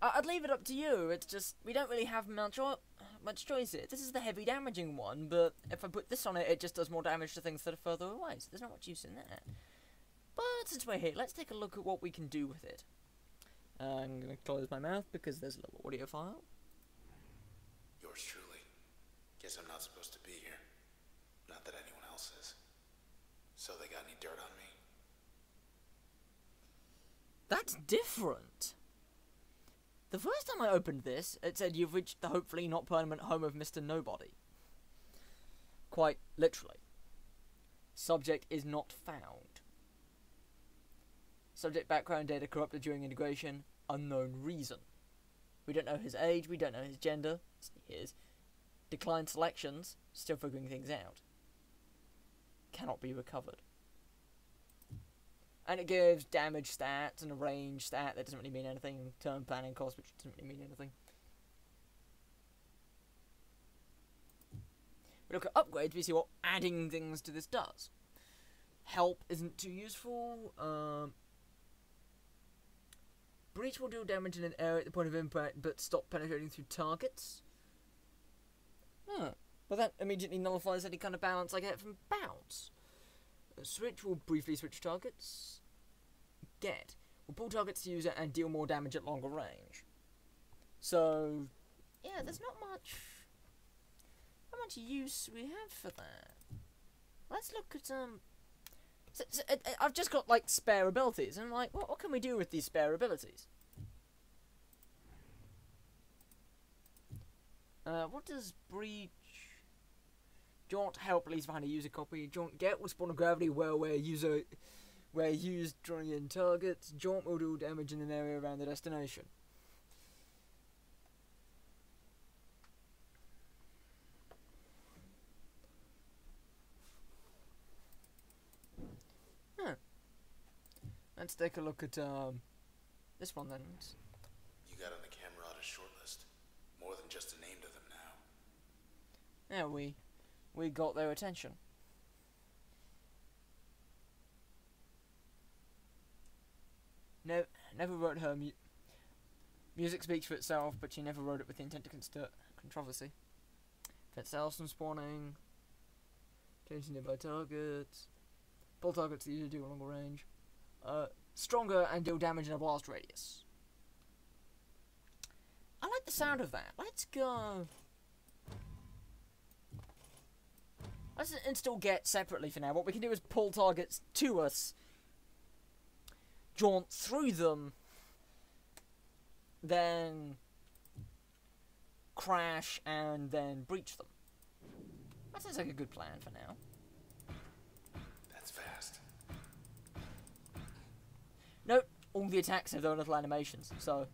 I'd leave it up to you. It's just, we don't really have much choice here. This is the heavy damaging one, but if I put this on it, it just does more damage to things that are further away. So there's not much use in that. But since we're here, let's take a look at what we can do with it. I'm going to close my mouth because there's a little audio file. Yours truly. Guess I'm not supposed to be here. Not that anyone else is. So they got any dirt on me? That's different. The first time I opened this, it said you've reached the hopefully not permanent home of Mr. Nobody. Quite literally. Subject is not found. Subject background data corrupted during integration. Unknown reason. We don't know his age, we don't know his gender. His declined selections, still figuring things out. Cannot be recovered. And it gives damage stats and a range stat that doesn't really mean anything. Turn planning cost, which doesn't really mean anything. We look at upgrades, we see what adding things to this does. Help isn't too useful. Breach will deal damage in an area at the point of impact, but stop penetrating through targets. Huh. Well, that immediately nullifies any kind of balance I get from bounce. Switch will briefly switch targets. Get will pull targets to user and deal more damage at longer range. So, yeah, there's not much use we have for that. Let's look at I've just got like spare abilities, and I'm like, what can we do with these spare abilities? What does breach? Jaunt help leaves behind a user copy. Jaunt get will spawn a gravity well where used drawing in targets. Jaunt will do damage in an area around the destination. Huh. Let's take a look at this one then. You got on the Camerata shortlist. More than just a name to them now. Yeah, we got their attention. Never wrote her music speaks for itself, but she never wrote it with the intent to stir controversy. Prevent cells from spawning. Changing nearby targets. Pull targets that usually do a longer range. Stronger and deal damage in a blast radius. I like the sound of that. Let's go. Let's install get separately for now. What we can do is pull targets to us, jaunt through them, then crash and then breach them. That sounds like a good plan for now. That's fast. Nope, all the attacks have their own little animations, so...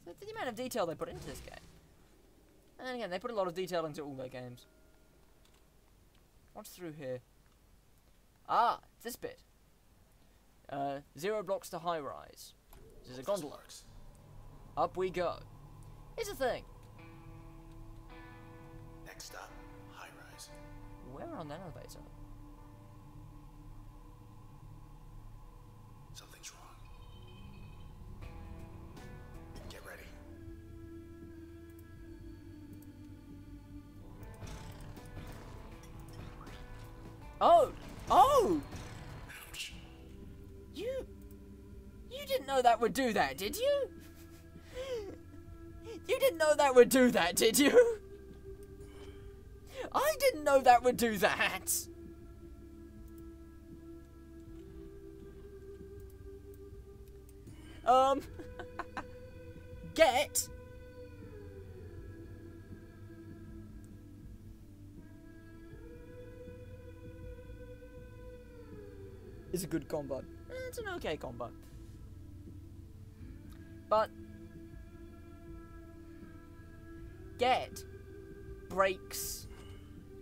That's the amount of detail they put into this game. And then again, they put a lot of detail into all their games. What's through here? Ah, this bit. 0 blocks to high rise. This is a gondola. Up we go. Here's the thing. Next stop, high rise. We're on that elevator. Something's wrong. Get ready. Oh! Oh! Ouch. You didn't know that would do that, did you? You didn't know that would do that, did you? I didn't know that would do that. Get. Is a good combo. It's an okay combo. But get breaks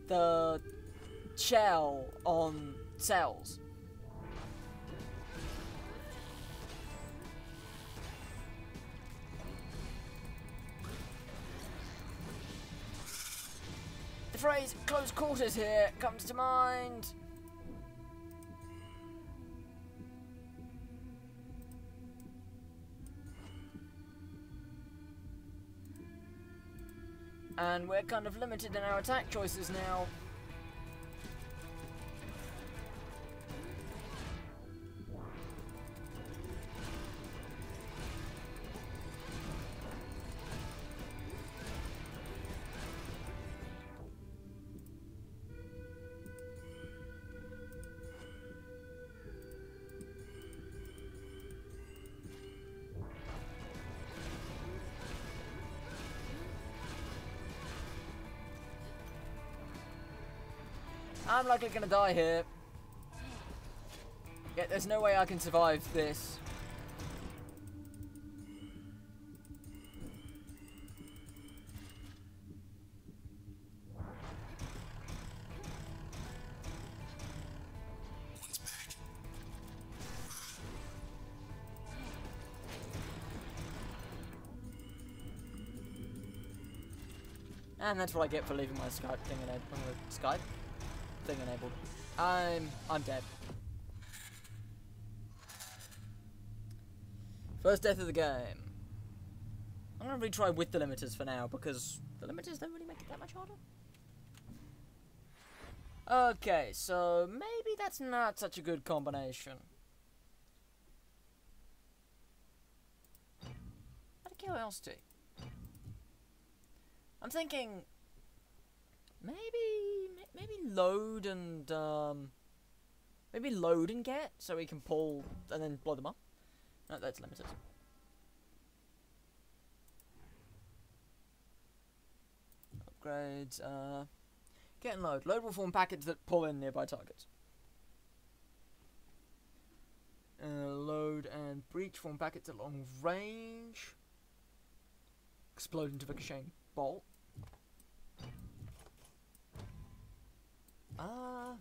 the shell on cells. The phrase close quarters here comes to mind. And we're kind of limited in our attack choices now. I'm likely gonna die here. Yeah, there's no way I can survive this. One's back. And that's what I get for leaving my Skype thing enabled. Enabled. I'm dead. First death of the game. I'm gonna retry with the limiters for now because the limiters don't really make it that much harder. Okay, so maybe that's not such a good combination. Out of curiosity, I'm thinking Maybe load and maybe load and get so we can pull and then blow them up. No, that's limited. Upgrades. Get and load. Load will form packets that pull in nearby targets. Load and breach form packets at long range. Explode into ricocheting bolt. I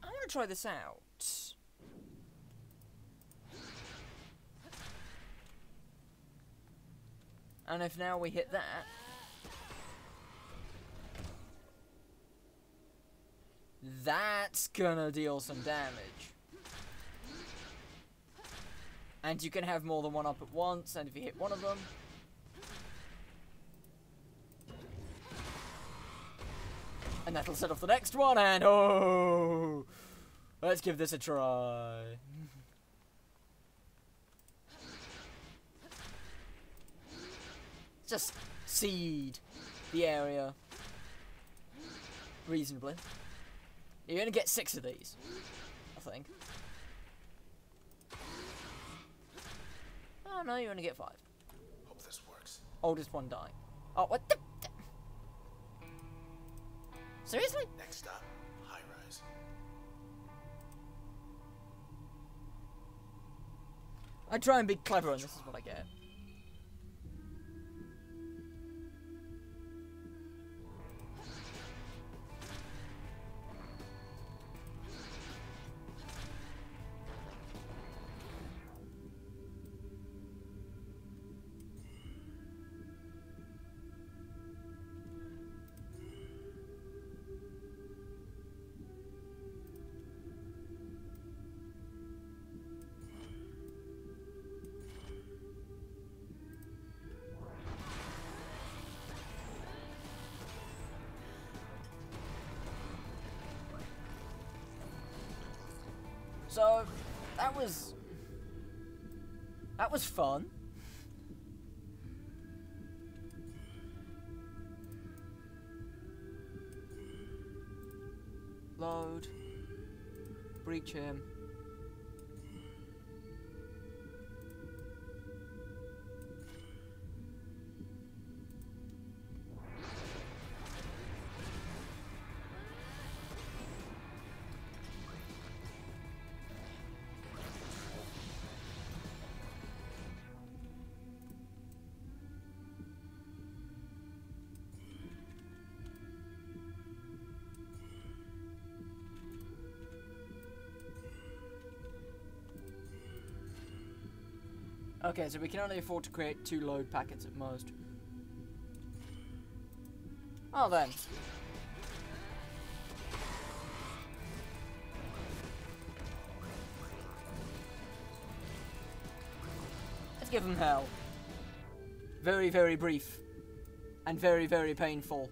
want to try this out. And if now we hit that, that's gonna deal some damage. And you can have more than one up at once, and if you hit one of them, and that'll set off the next one, and oh, let's give this a try. Just seed the area reasonably. You're gonna get 6 of these, I think. Oh no, you're gonna get 5. Hope this works. Oldest one dying. Oh, what the? Seriously? Next stop, high rise. I try and be clever, and this is what I get. So, that was fun. Load. Breach him. Okay, so we can only afford to create 2 load packets at most. Oh then. Let's give them hell. Very, very brief. And very, very painful.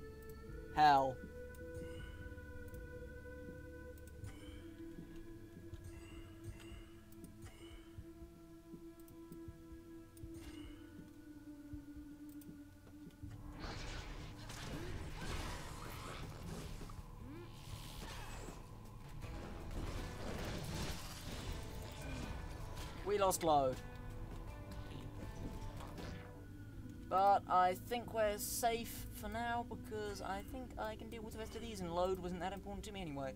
Hell. We lost load. But I think we're safe for now because I think I can deal with the rest of these and load wasn't that important to me anyway.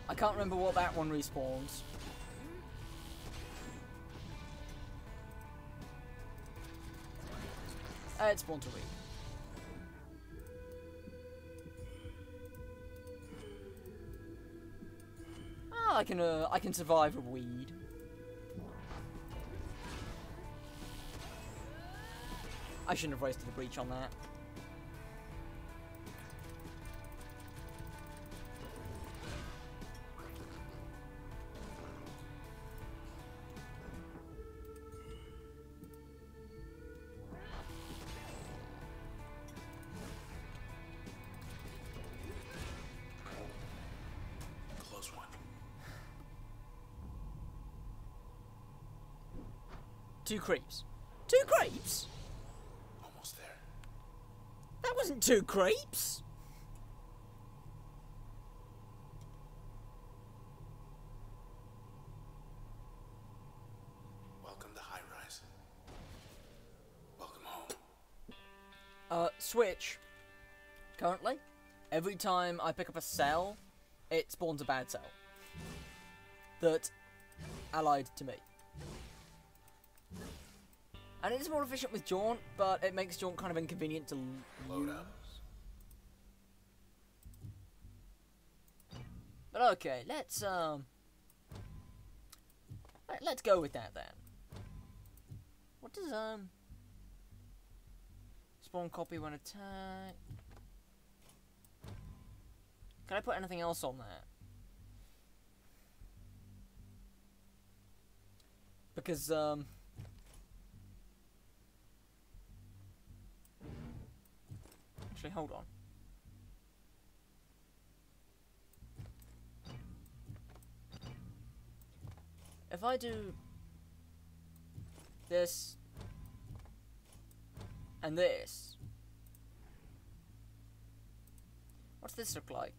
I can't remember what that one respawns. It spawned to read. I can survive a weed. I shouldn't have wasted a breach on that. 2 creeps. 2 creeps? Almost there. That wasn't 2 creeps. Welcome to High Rise. Welcome home. Switch. Currently, every time I pick up a cell, it spawns a bad cell. That allied to me. And it is more efficient with Jaunt, but it makes Jaunt kind of inconvenient to Load up. But okay, let's go with that then. What does spawn copy when attacked? Can I put anything else on that? Because actually, hold on. If I do this and this, what's this look like?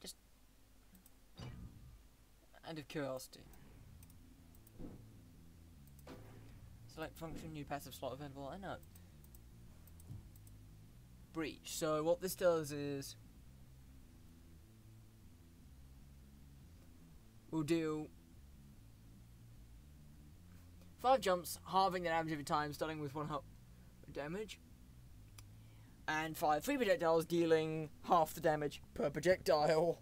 Just out of curiosity. Select function, new passive slot available. I know. Breach. So what this does is we'll do 5 jumps, halving the damage every time, starting with 1 damage, and 5 free projectiles, dealing half the damage per projectile.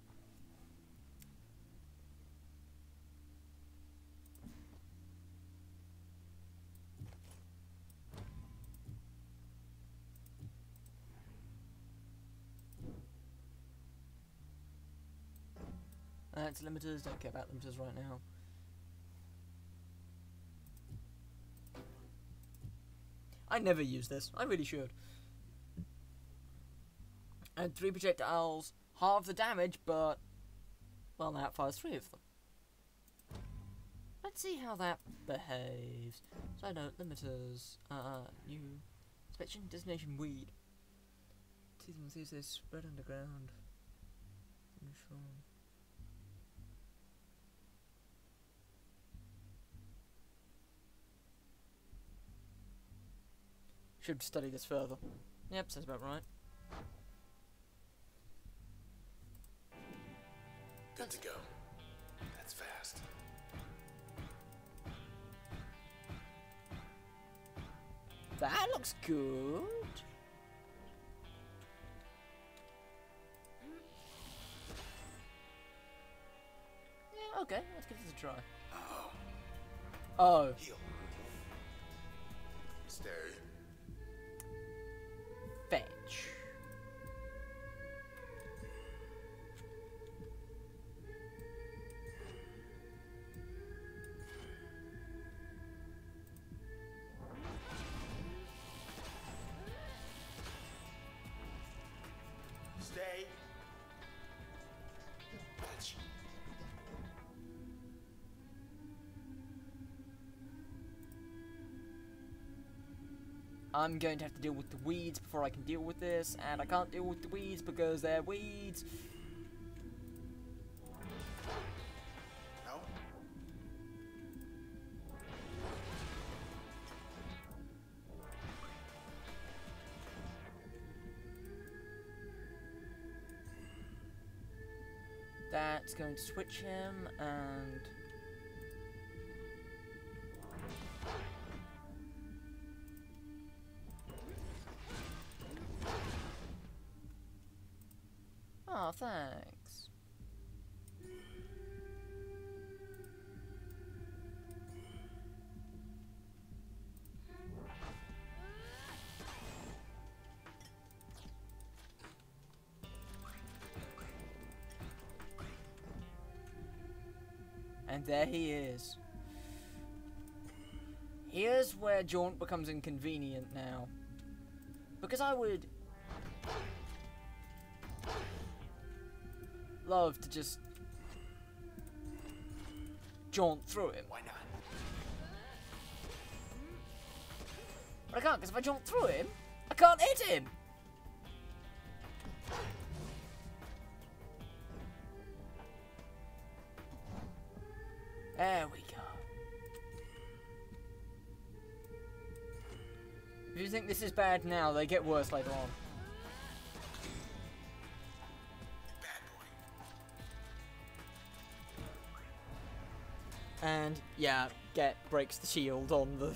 That's limiters, don't care about limiters right now. I never use this, I really should. And 3 projectiles, half the damage, but, well, that fires 3 of them. Let's see how that behaves. Side note, limiters, new inspection, destination weed. See if they spread underground. Control. Should study this further. Yep, sounds about right. Good to go. That's fast. That looks good. Yeah, okay, let's give this a try. Oh. Heal. Stay. Fetch. Stay. Fetch. I'm going to have to deal with the weeds before I can deal with this, and I can't deal with the weeds because they're weeds. No? That's going to switch him, and oh, thanks. And there he is. Here's where jaunt becomes inconvenient now. Because I would love to just jaunt through him. Why not? But I can't, because if I jaunt through him, I can't hit him! There we go. If you think this is bad now, they get worse later on. Bad boy. And yeah, Get breaks the shield on the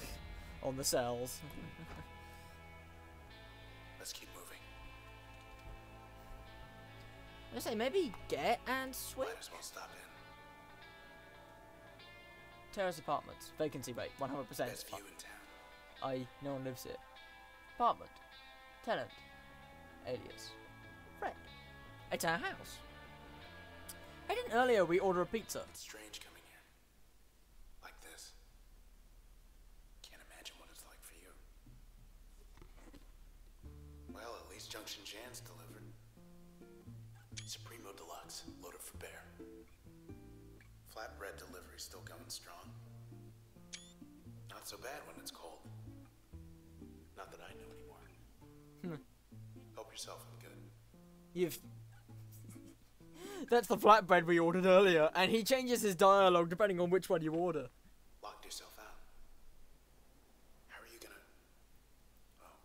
cells. Let's keep moving. I say maybe Get and Switch. Might as well stop in. Terrace apartments. Vacancy rate 100%. Best view in town. No one lives here. Apartment. Tenant. Alias. Friend. It's our house. I didn't earlier we order a pizza. It's strange coming here. Like this. Can't imagine what it's like for you. Well, at least Junction Jan's delivered. Supremo Deluxe, loaded for bear. Flatbread delivery still going strong. Not so bad when it's cold. Not that I know anymore. Help yourself, I'm good. You've... That's the flatbread we ordered earlier, and he changes his dialogue depending on which one you order. Locked yourself out. How are you gonna... Oh.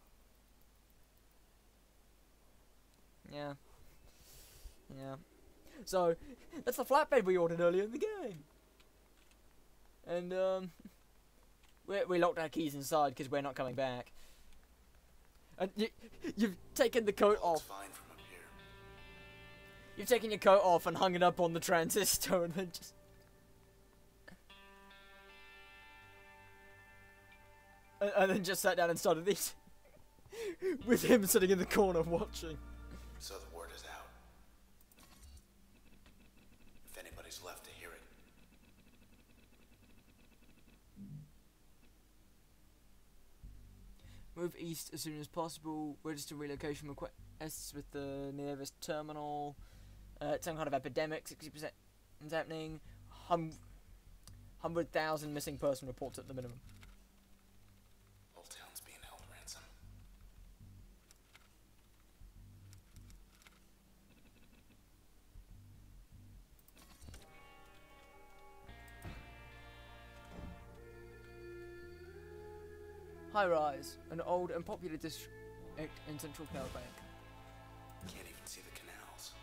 Yeah. Yeah. So, that's the flatbread we ordered earlier in the game. And, we locked our keys inside because we're not coming back. And you've taken the coat It's off. fine from up here. You've taken your coat off and hung it up on the transistor and then just... And then just sat down and started this. With him sitting in the corner watching. So the word is out. If anybody's left to hear it. Move east as soon as possible. Register relocation requests with the nearest terminal. Some kind of epidemic. 60% is happening. 100,000 missing person reports at the minimum. Whole town's being held ransom. High Rise, an old and popular district in central Cloudbank. Can't even see the canals.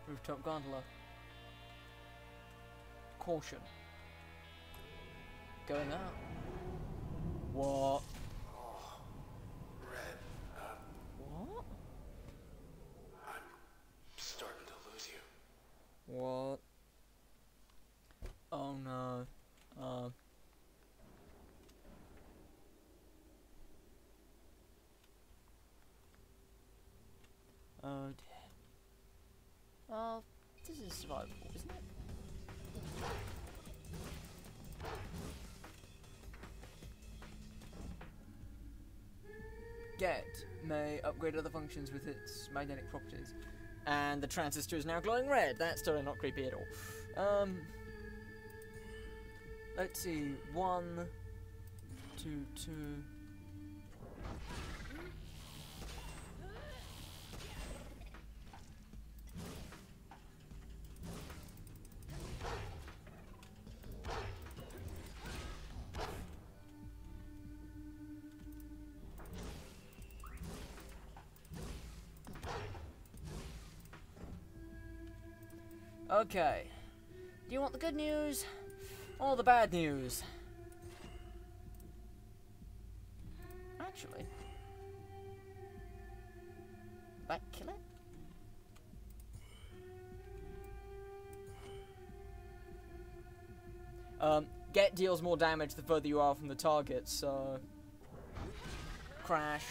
Rooftop gondola. Caution. Going up. What? Oh, Red, What? I'm starting to lose you. What? Oh no. Oh dear. Oh, this is survivable, isn't it? Get may upgrade other functions with its magnetic properties. And the transistor is now glowing red. That's totally not creepy at all. Let's see. 1, 2, 2. Okay. Do you want the good news or the bad news? Actually, did that kill it? Get deals more damage the further you are from the target, so... Crash.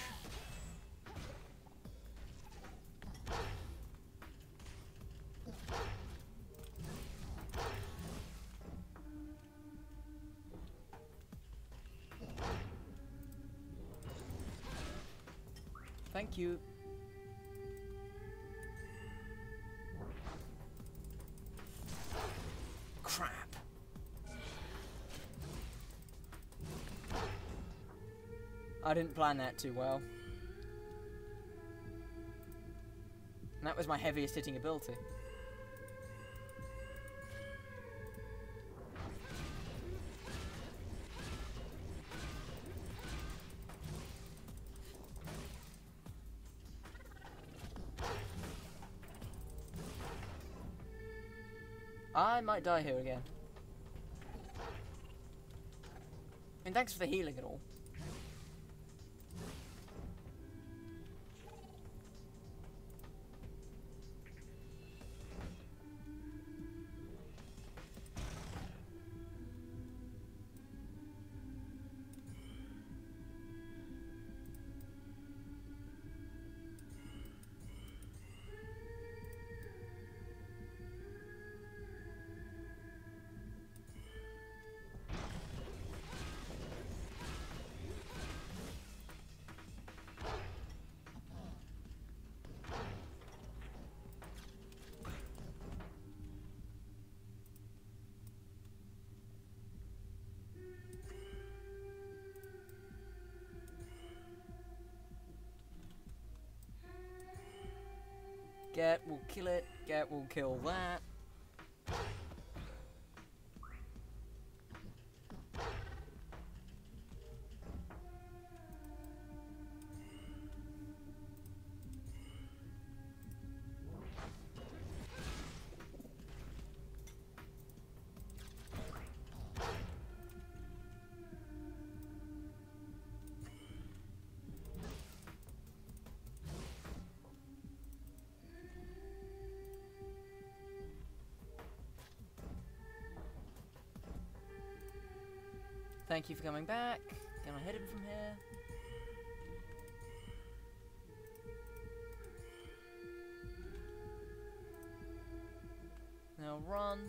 Thank you. Crap. I didn't plan that too well. And that was my heaviest hitting ability. I might die here again. I mean, thanks for the healing and all. Get will kill it. Get will kill that. Thank you for coming back. Can I hit him from here? Now run.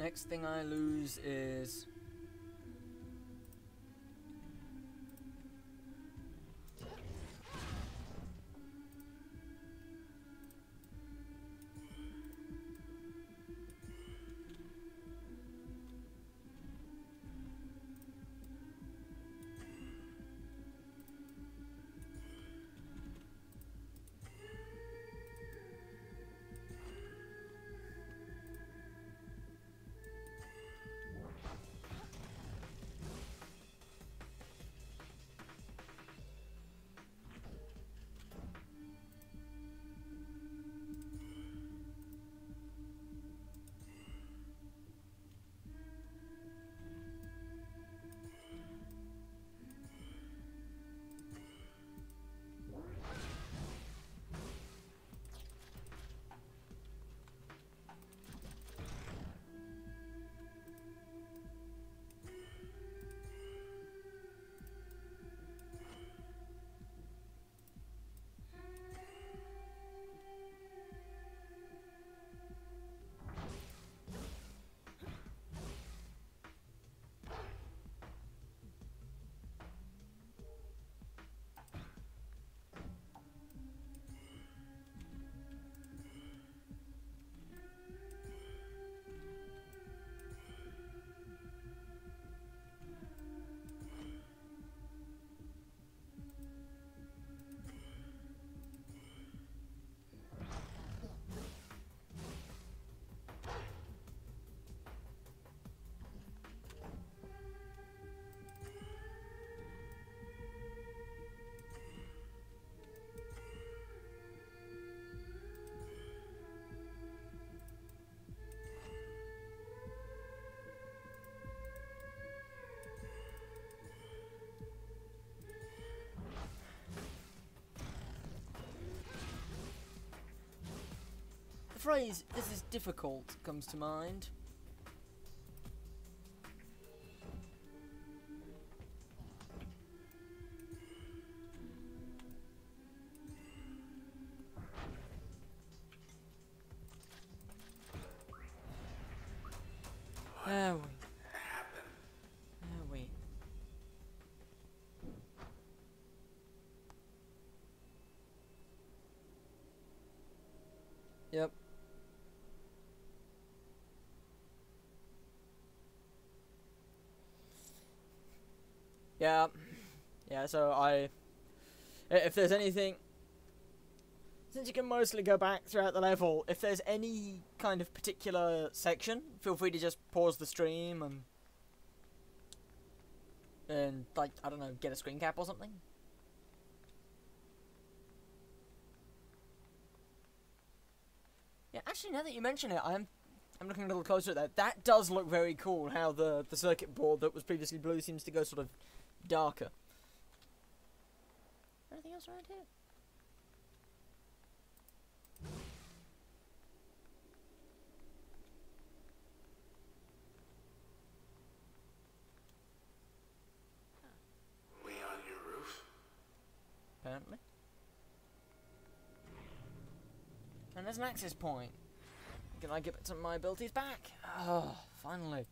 Next thing I lose is... The phrase, "this is difficult," comes to mind. Yep. Yeah. Yeah, so if there's anything, since you can mostly go back throughout the level, if there's any kind of particular section, feel free to just pause the stream and like, I don't know, get a screen cap or something. Yeah, actually, now that you mention it, I'm looking a little closer at that. That does look very cool, how the circuit board that was previously blue seems to go sort of darker. Anything else around here? We on your roof? Apparently. And there's an access point. Can I get some of my abilities back? Oh, finally.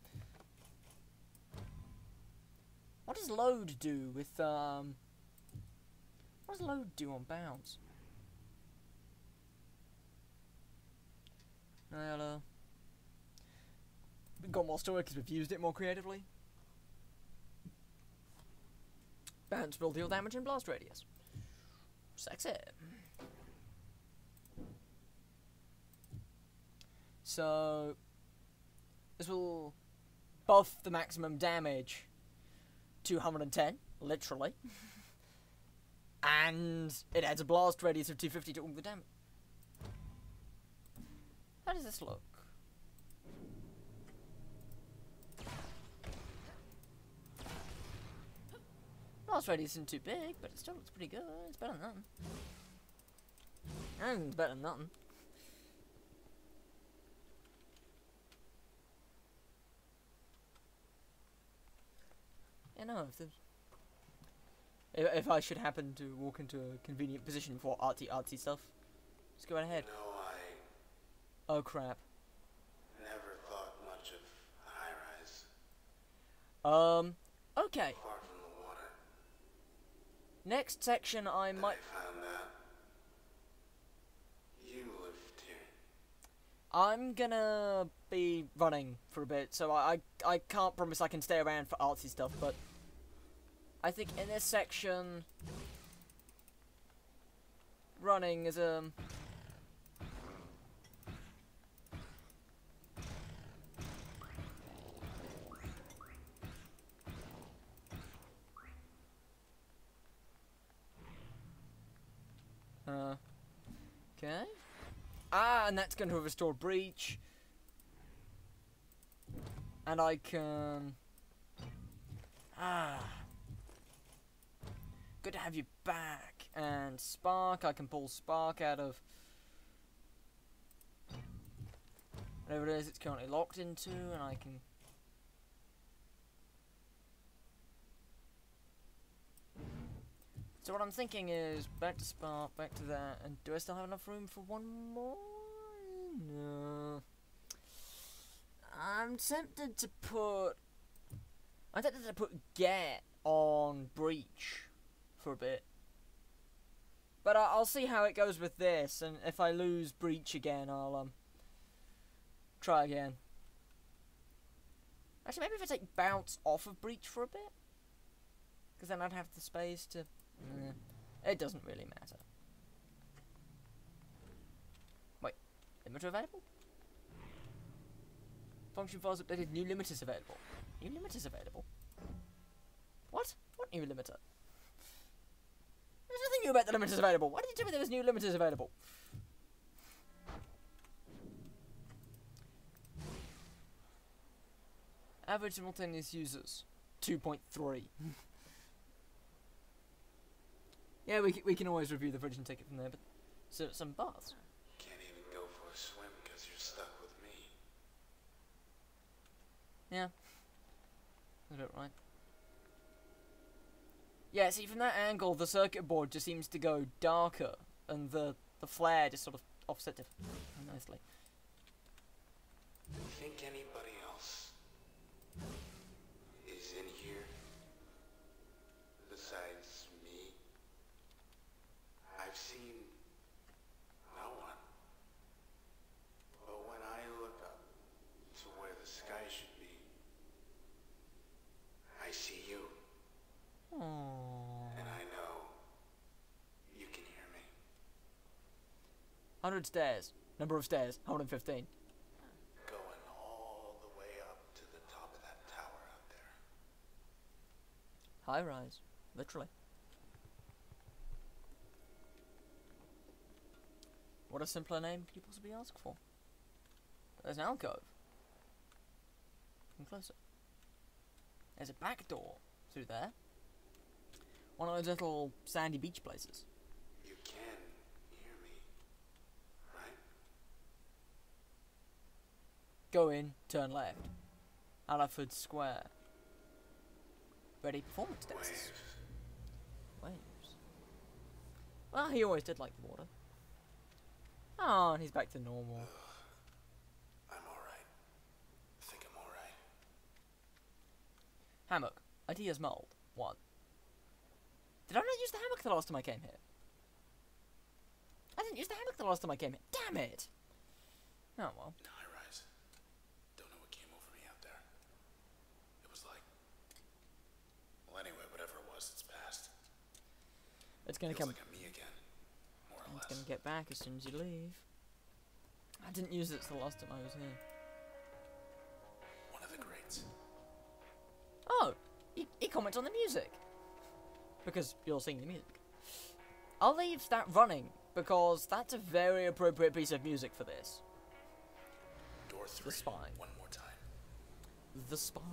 What does load do with, what does load do on bounce? Well, we've got more story because we've used it more creatively. Bounce will deal damage in blast radius. Sexy. So, this will buff the maximum damage to 110, literally. And it adds a blast radius of 250 to all the damage. How does this look? Blast radius isn't too big, but it still looks pretty good. It's better than nothing. And it's better than nothing. Yeah, no, if I should happen to walk into a convenient position for artsy stuff, just go right ahead. You know, Oh crap. never thought much of a high-rise. Okay. Far from the water. Next section I Then might... I found out you lived here. I'm gonna be running for a bit, so I can't promise I can stay around for artsy stuff, but I think in this section, running is okay. Ah, and that's going to restore breach. And I can... Ah. Good to have you back. And Spark, I can pull Spark out of... whatever it is it's currently locked into, and I can... So what I'm thinking is, back to Spark, back to that, and do I still have enough room for one more? No. I'm tempted to put Get on Breach for a bit. But I'll see how it goes with this, and if I lose Breach again, I'll try again. Actually, maybe if I take Bounce off of Breach for a bit, because then I'd have the space to... it doesn't really matter. Wait, limiter available? Function files updated, new limiters available. New limiters available? What? What new limiter? There's nothing new about the limiters available. Why did you tell me there was new limiters available? Average simultaneous users, 2.3. Yeah, we can always review the footage and take it from there, but... So, some baths. Can't even go for a swim because you're stuck with me. Yeah. That's about right. Yeah, see, from that angle, the circuit board just seems to go darker, and the flare just sort of offsets it nicely. Do you think anybody else is in here besides me? I've seen no one. 100 stairs. Number of stairs, 115. Going all the way up to the top of that tower out there. High rise. Literally. What a simpler name could you possibly ask for? There's an alcove. Come closer. There's a back door through there. One of those little sandy beach places. You can hear me, right? Go in, turn left. Alaford Square. Ready performance tests. Waves. Well, he always did like the water. Oh, and he's back to normal. I'm alright. I think I'm alright. Hammock. Ideas mold. 1. Did I not use the hammock the last time I came here? I didn't use the hammock the last time I came here. Damn it! Oh well. High rise. Don't know what came over me out there. It was like... Well, anyway, whatever it was, it's past. It's gonna Feels come. like I'm me again, more or It's less. gonna get back as soon as you leave. I didn't use it the last time I was here. One of the greats. Oh, he comments on the music. Because you're singing the music. I'll leave that running, because that's a very appropriate piece of music for this. Door 3. The spine. One more time. The spine.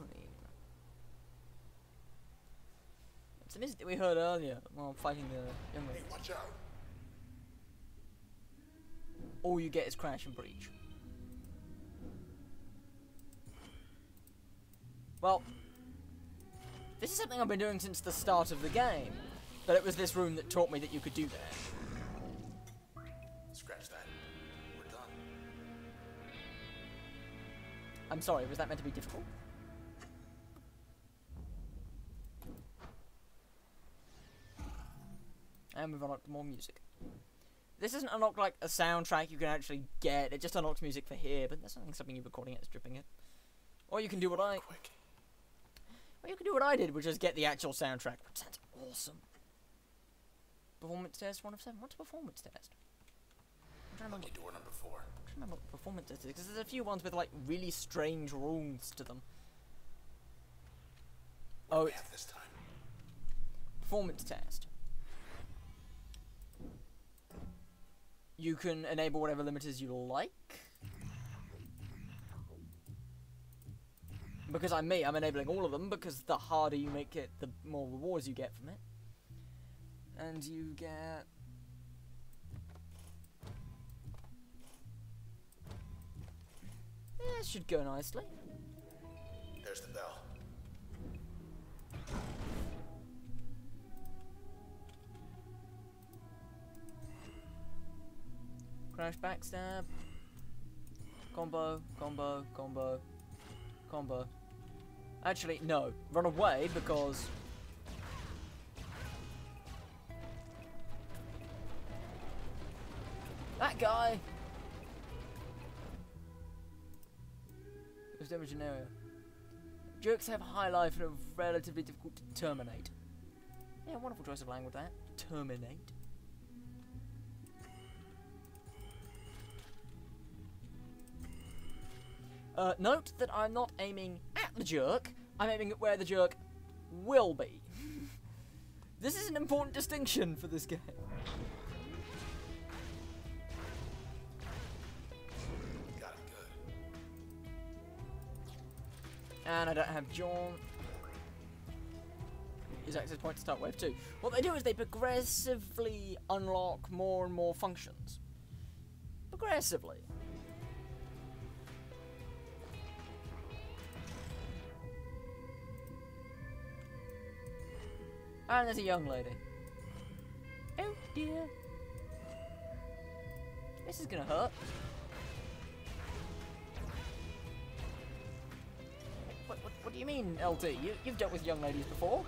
It's the music that we heard earlier while fighting the young Hey, lady. watch out! All you get is crash and breach. Well, this is something I've been doing since the start of the game, but it was this room that taught me that you could do that. Scratch that. We're done. I'm sorry, was that meant to be difficult? And we've unlocked more music. This doesn't unlock like a soundtrack you can actually get, it just unlocks music for here, but that's not something you're recording it, it's stripping it. Or you can do what I... Quick. Or you can do what I did, which is get the actual soundtrack, which sounds awesome. Performance test 1 of 7. What's a performance test? I'm trying to remember, Lucky door number 4. I'm trying to remember what performance test is, because there's a few ones with like really strange rules to them. What do Oh, we it's have this time? performance test. You can enable whatever limiters you like. Because I'm me, I'm enabling all of them, because the harder you make it, the more rewards you get from it. And you get... Yeah, it should go nicely. There's the bell. Crash backstab. Combo, combo, combo, combo. Actually, no. Run away, because... that guy! There's damage in area. Jerks have a high life and are relatively difficult to terminate. Yeah, wonderful choice of language that. Terminate. Note that I'm not aiming at the jerk, I'm aiming at where the jerk will be. This is an important distinction for this game. Got it good. And I don't have John. Use access point to start wave 2. What they do is they progressively unlock more and more functions. Progressively. And there's a young lady. Oh dear. This is gonna hurt. What do you mean, LD? You've dealt with young ladies before.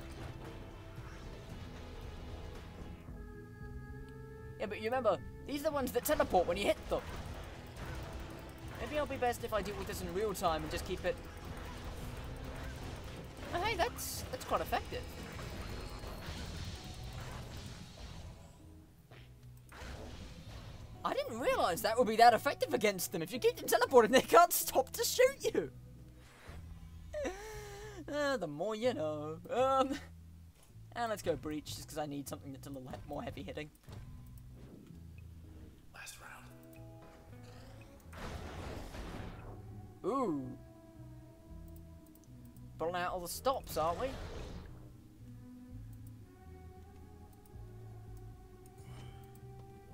Yeah, but you remember, these are the ones that teleport when you hit them. Maybe it'll be best if I deal with this in real time and just keep it... Oh, hey, that's quite effective. I didn't didn't realise that would be that effective against them. If you keep them teleporting, they can't stop to shoot you. The more you know. And let's go breach, just because I need something that's a little more heavy hitting. Last round. Ooh. Pulling out all the stops, aren't we?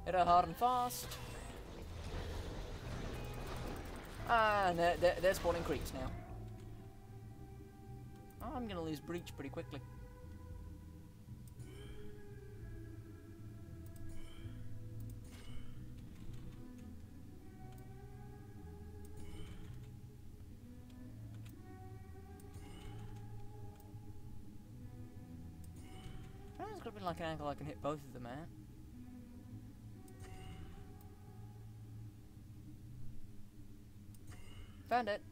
Hit her hard and fast. And they're spawning creeps now. Oh, I'm gonna lose breach pretty quickly. It's got to be like an angle I can hit both of them at. Found it.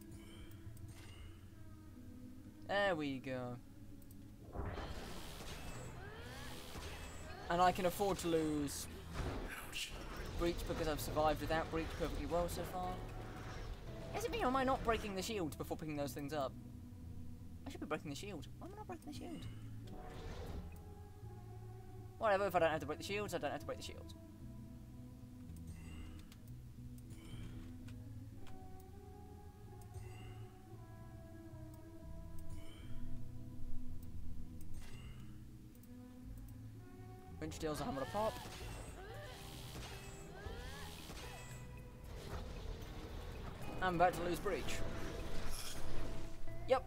There we go. And I can afford to lose breach because I've survived without breach perfectly well so far. Is it me or am I not breaking the shields before picking those things up? I should be breaking the shield. Why am I not breaking the shield? Whatever, if I don't have to break the shields, I don't have to break the shields. Winch deals a hammer to pop. I'm about to lose breach. Yep.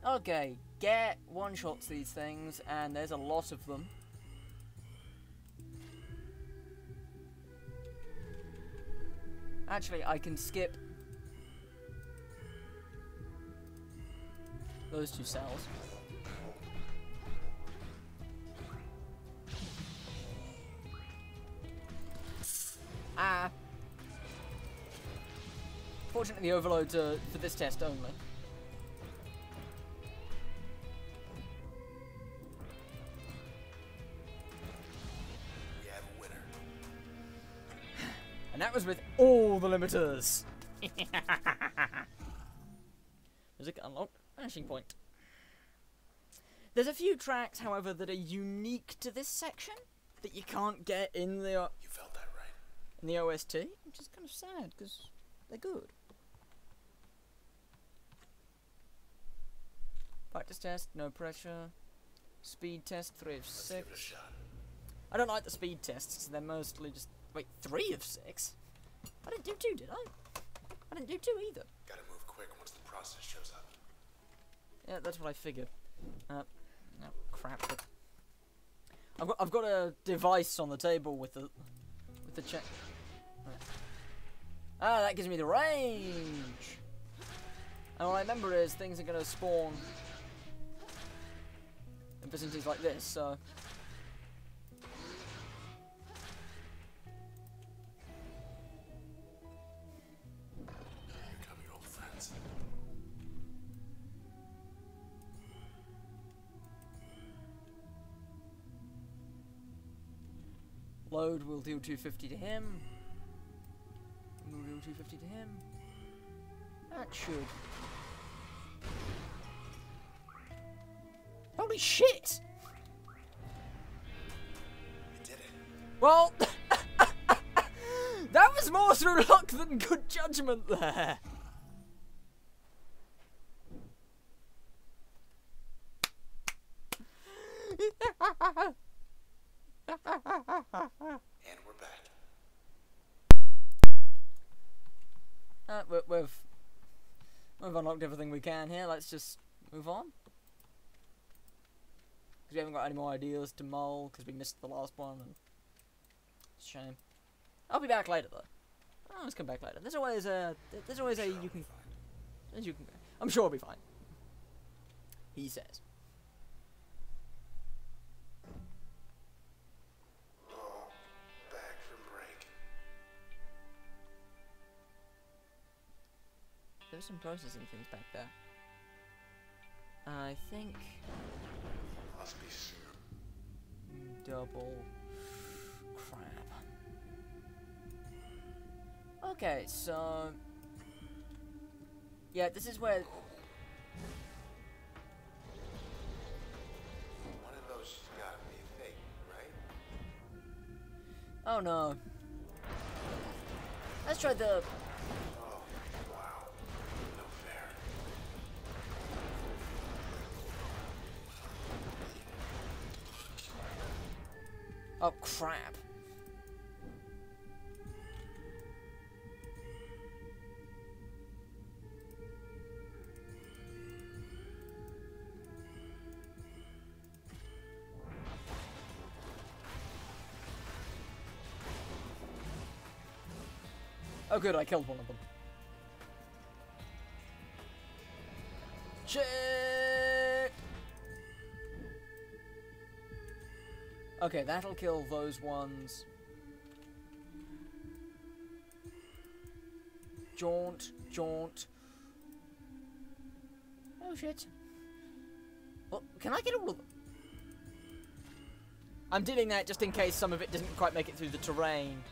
Okay, get one-shots these things, and there's a lot of them. Actually, I can skip those two cells. Ah. Fortunately, the overloads are for this test only. And that was with all the limiters. Music unlocked. Vanishing point. There's a few tracks, however, that are unique to this section that you can't get in the You felt that right. in the OST, which is kind of sad because they're good. Practice test, no pressure. Speed test, 3 of 6. Let's give it a shot. I don't like the speed tests because they're mostly just. Wait, 3 of 6? I didn't do 2, did I? I didn't do 2 either. Gotta move quick once the process shows up. Yeah, that's what I figured. Oh crap! I've got a device on the table with the check. Right. Ah, that gives me the range. And what I remember is things are gonna spawn in vicinities like this, so. Load will do 250 to him. We'll do 250 to him. That should. Holy shit! You did it. Well, that was more through luck than good judgment there. And we're back. We've unlocked everything we can here. Let's just move on. Because we haven't got any more ideas to mull, because we missed the last one. And it's a shame. I'll be back later, though. Oh, let's come back later. There's always a you can. I'm sure I'll be fine. He says. there's some processing things back there. I think... Must be soon. Double... crap. Okay, so... yeah, this is where... One of those gotta be fake, right? oh no. Let's try the... Oh, wow. No fair. oh crap. Oh good, I killed one of them. Shit! Okay, that'll kill those ones. Jaunt, jaunt. Oh shit. Well, can I get all of them? I'm doing that just in case some of it doesn't quite make it through the terrain.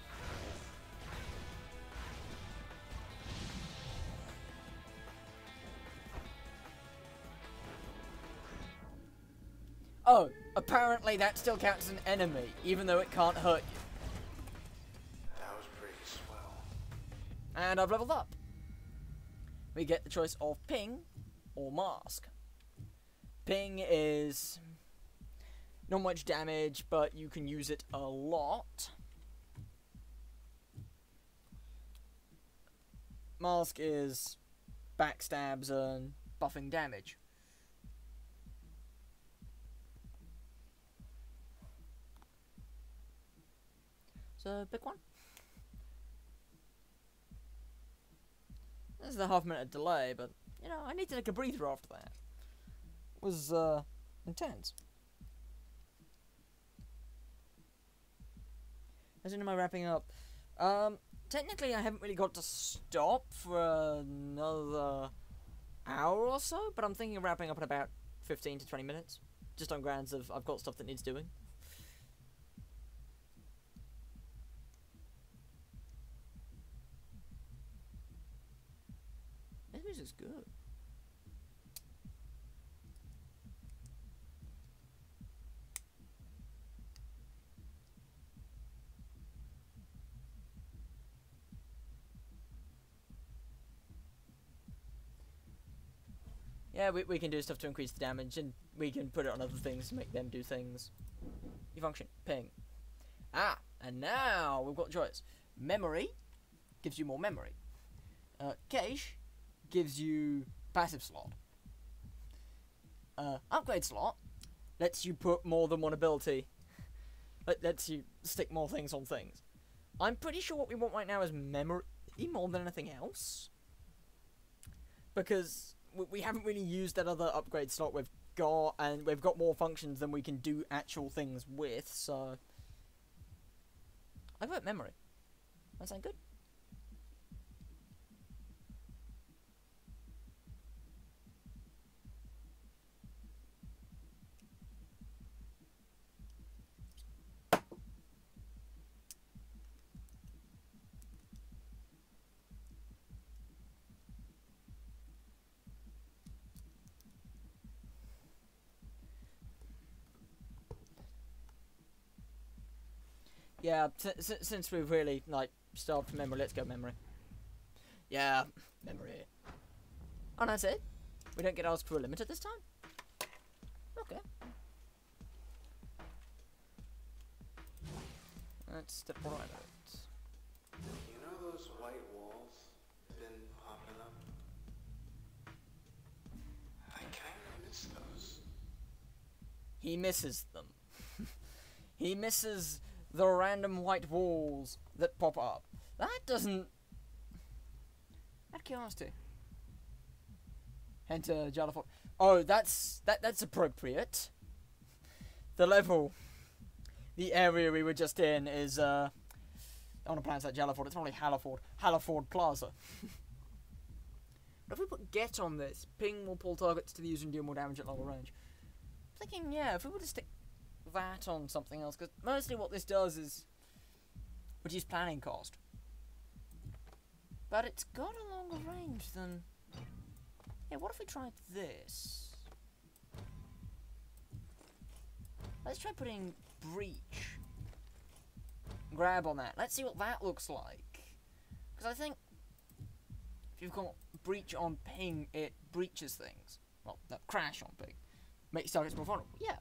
Oh, apparently that still counts as an enemy, even though it can't hurt you. That was pretty swell. And I've leveled up. We get the choice of ping or mask. Ping is not much damage, but you can use it a lot. Mask is backstabs and buffing damage. So pick one. There's a half-minute delay, but you know I need to take a breather after that. It was intense. As in, am I wrapping up? Technically, I haven't really got to stop for another hour or so, but I'm thinking of wrapping up in about 15 to 20 minutes, just on grounds of I've got stuff that needs doing. This music's good. Yeah, we can do stuff to increase the damage, and we can put it on other things to make them do things. You function. Ping. Ah, and now we've got choice. Memory gives you more memory. Cache gives you passive slot. Upgrade slot lets you put more than one ability. Lets you stick more things on things. I'm pretty sure what we want right now is memory more than anything else. Because we haven't really used that other upgrade slot we've got, and we've got more functions than we can do actual things with, so... I vote memory. That sound good? Yeah, since we've really, like, starved for memory, let's go memory. Yeah, memory. Oh, that's it? We don't get asked for a limiter this time? Okay. Let's step right out. You know those white walls been popping up? I kinda miss those. He misses them. He misses the random white walls that pop up. That doesn't... Out of curiosity. Enter Jalafort. Oh, that's appropriate. The level, the area we were just in is, I want to pronounce that Jalafort. It's probably Hallerford. Hallerford Plaza. But if we put get on this, ping will pull targets to the user and deal more damage at longer range. I'm thinking, yeah, if we were to stick that on something else, because mostly what this does is reduce planning cost. But it's got a longer range than... Yeah, what if we tried this? Let's try putting breach. Grab on that. Let's see what that looks like. Because I think if you've got breach on ping, it breaches things. Well, no, crash on ping. Makes targets more vulnerable. Yeah.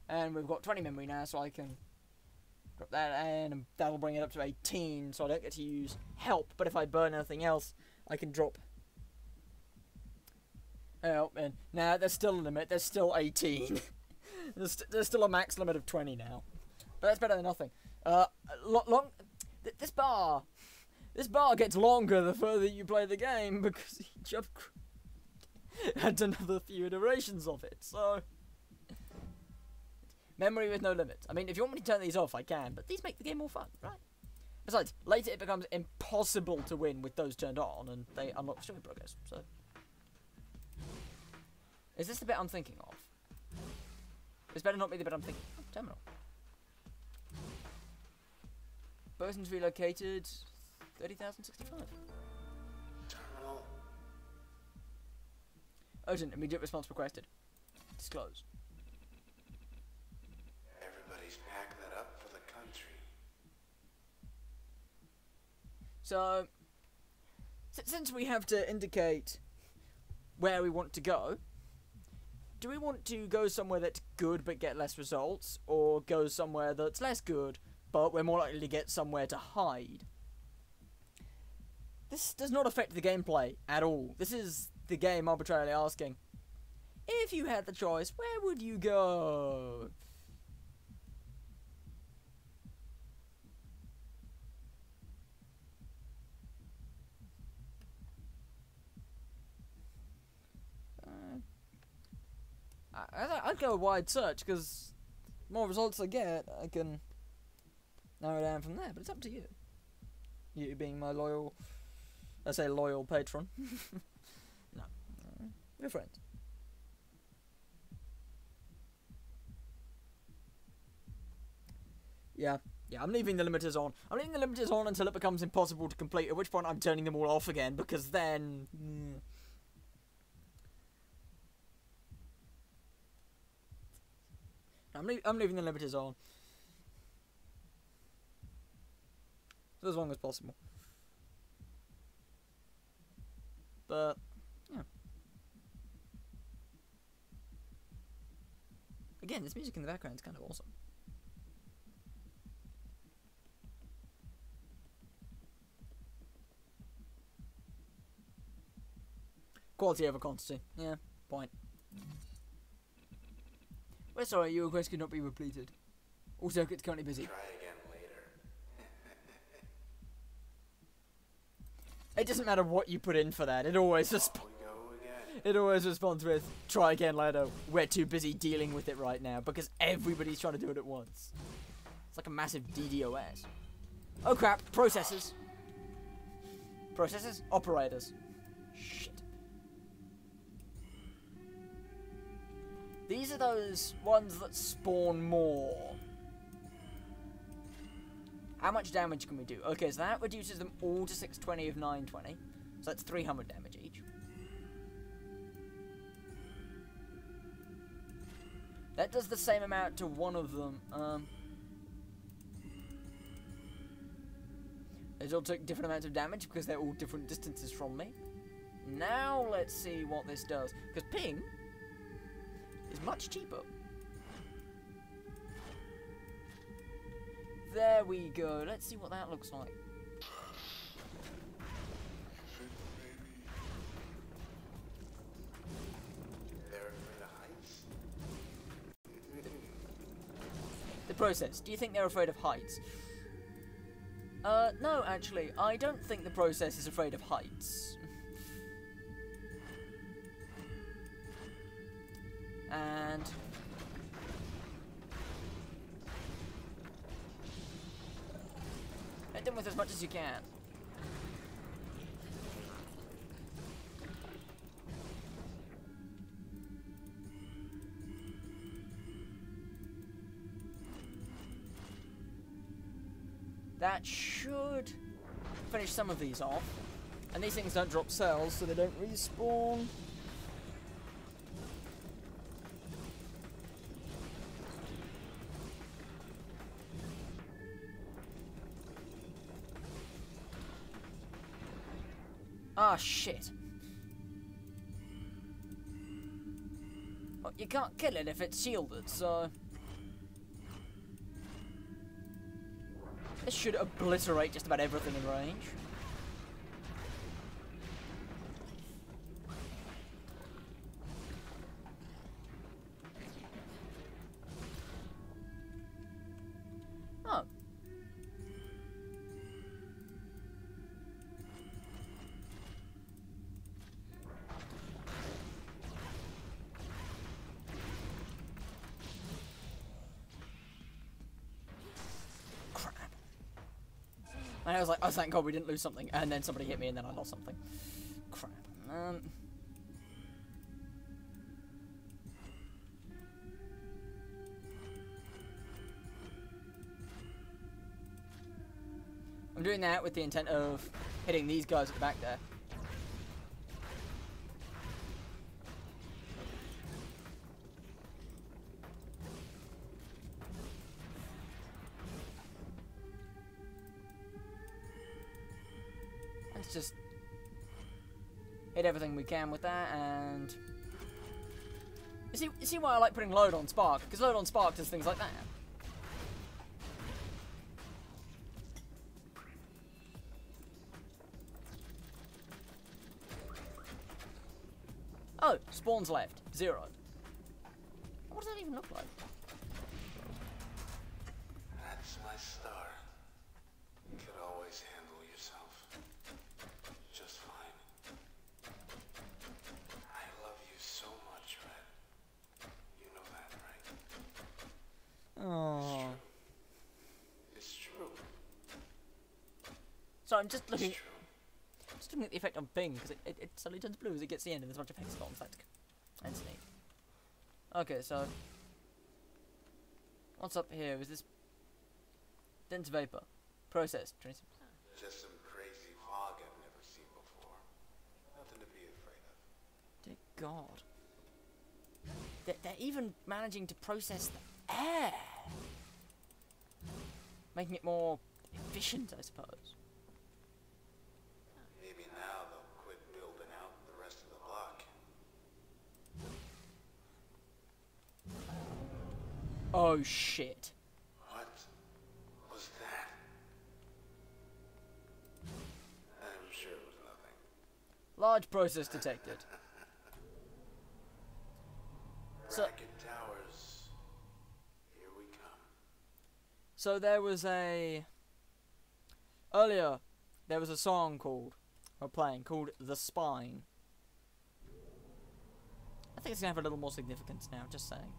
And we've got 20 memory now, so I can drop that in, and that'll bring it up to 18, so I don't get to use help. But if I burn anything else, I can drop help in. Nah, there's still a limit. There's still 18. there's still a max limit of 20 now. But that's better than nothing. This bar gets longer the further you play the game, because each upgrade adds another few iterations of it, so... Memory with no limits. I mean, if you want me to turn these off, I can, but these make the game more fun, right? Besides, later it becomes impossible to win with those turned on, and they unlock story progress, so... Is this the bit I'm thinking of? This better not be the bit I'm thinking of. Oh, terminal. Person's relocated... 30,065. Terminal. Urgent, immediate response requested. Disclose. Everybody's packing it up for the country. So, since we have to indicate where we want to go, do we want to go somewhere that's good but get less results, or go somewhere that's less good but we're more likely to get somewhere to hide? This does not affect the gameplay at all. This is the game arbitrarily asking, if you had the choice, where would you go? I'd go a wide search, because more results I get, I can narrow down from there, but it's up to you. You being my loyal, I say loyal patron. No, we're friends. Yeah, I'm leaving the limiters on. I'm leaving the limiters on until it becomes impossible to complete, at which point I'm turning them all off again, because then... I'm leaving the limiters on. So as long as possible. But, yeah. Again, this music in the background is kind of awesome. Quality over quantity. Yeah, point. We're sorry, your request could not be completed. All circuits currently busy. Try again later. It doesn't matter what you put in for that. It always It always responds with try again later. We're too busy dealing with it right now because everybody's trying to do it at once. It's like a massive DDoS. Oh crap! Processors. Processors. Operators. Shit. These are those ones that spawn more. How much damage can we do? Okay, so that reduces them all to 620 of 920. So that's 300 damage each. That does the same amount to one of them. They all took different amounts of damage because they're all different distances from me. Now let's see what this does. Because ping is much cheaper. There we go. Let's see what that looks like. The process. Do you think they're afraid of heights? No, actually. I don't think the process is afraid of heights. And... Hit them with as much as you can. That should finish some of these off. And these things don't drop cells, so they don't respawn. Ah, shit. Well, you can't kill it if it's shielded, so... This should obliterate just about everything in range. Oh. And I was like, oh, thank God we didn't lose something. And then somebody hit me and then I lost something. Crap. I'm doing that with the intent of hitting these guys at the back there. Let's just hit everything we can with that, and you see why I like putting load on Spark? Because load on Spark does things like that. Oh, spawns left. 0. What does that even look like? That's my star. You could always handle yourself just fine. I love you so much, Red. You know that, right? Oh. It's true. So I'm just looking. It's true. Just looking at the effect on Bing, because it suddenly turns blue as it gets to the end and there's a bunch of hexagons. That's neat. Okay, so what's up here? Is this dense vapor? Processed. Just some crazy fog I've never seen before. Nothing to be afraid of. Dear God. They're even managing to process the air. Making it more efficient, I suppose. Maybe now they'll quit building out the rest of the block. Oh shit. What was that? I'm sure it was nothing. Large process detected. So, Racket towers. Here we come. so there was earlier there was a song called The Spine. I think it's gonna have a little more significance now, just saying.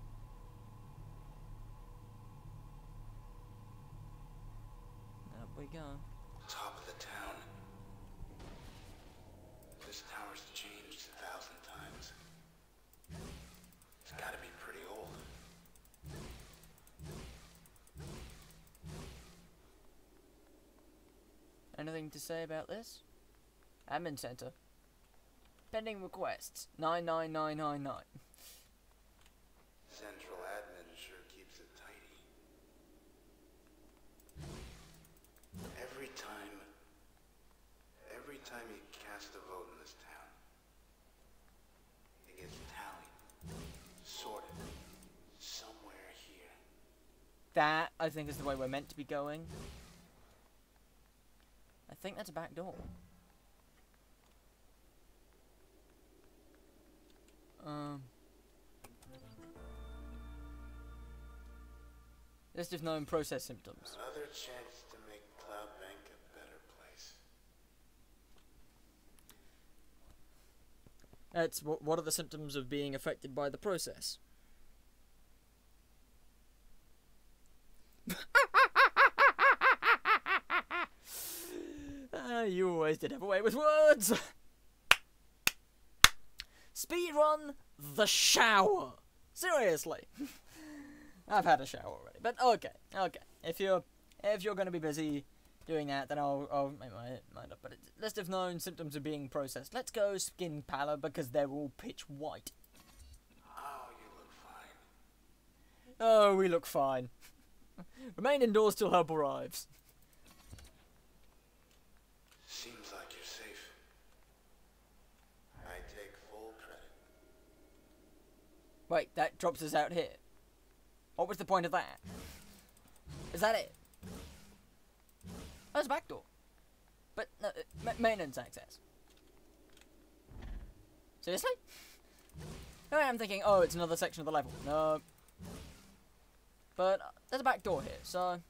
Up we go. Top of the town. This tower's changed 1,000 times. It's gotta be pretty old. Anything to say about this? Admin center. Pending requests 99999. Central admin sure keeps it tidy. Every time you cast a vote in this town, it gets tallied, sorted, somewhere here. That, I think, is the way we're meant to be going. I think that's a back door. List of known process symptoms. Another chance to make Cloud Bank a better place. That's what are the symptoms of being affected by the process? did have a way with words. Speedrun the shower. Seriously. I've had a shower already, but okay. If you're going to be busy doing that, then I'll make my mind up. But list of known symptoms of being processed. Let's go skin pallor because they're all pitch white. Oh, you look fine. Oh, we look fine. Remain indoors till help arrives. Seems like you're safe. I take full credit. Wait, that drops us out here. What was the point of that? Is that it? Oh, there's a back door. But, no, maintenance access. Seriously? No, I'm thinking, oh, it's another section of the level. No. But, there's a back door here, so...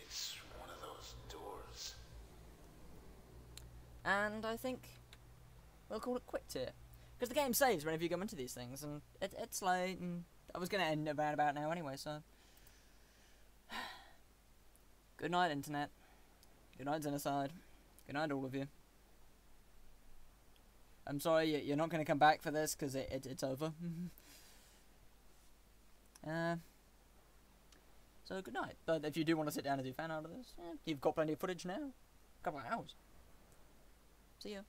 It's one of those doors. And I think we'll call it quits here. Because the game saves whenever you go into these things, and it's late, and I was going to end around about now anyway, so... Good night, Internet. Good night, Xenocide. Good night, all of you. I'm sorry, you're not going to come back for this, because it's over. So, good night. But if you do want to sit down and do fan art of this, you've got plenty of footage now. A couple of hours. See ya.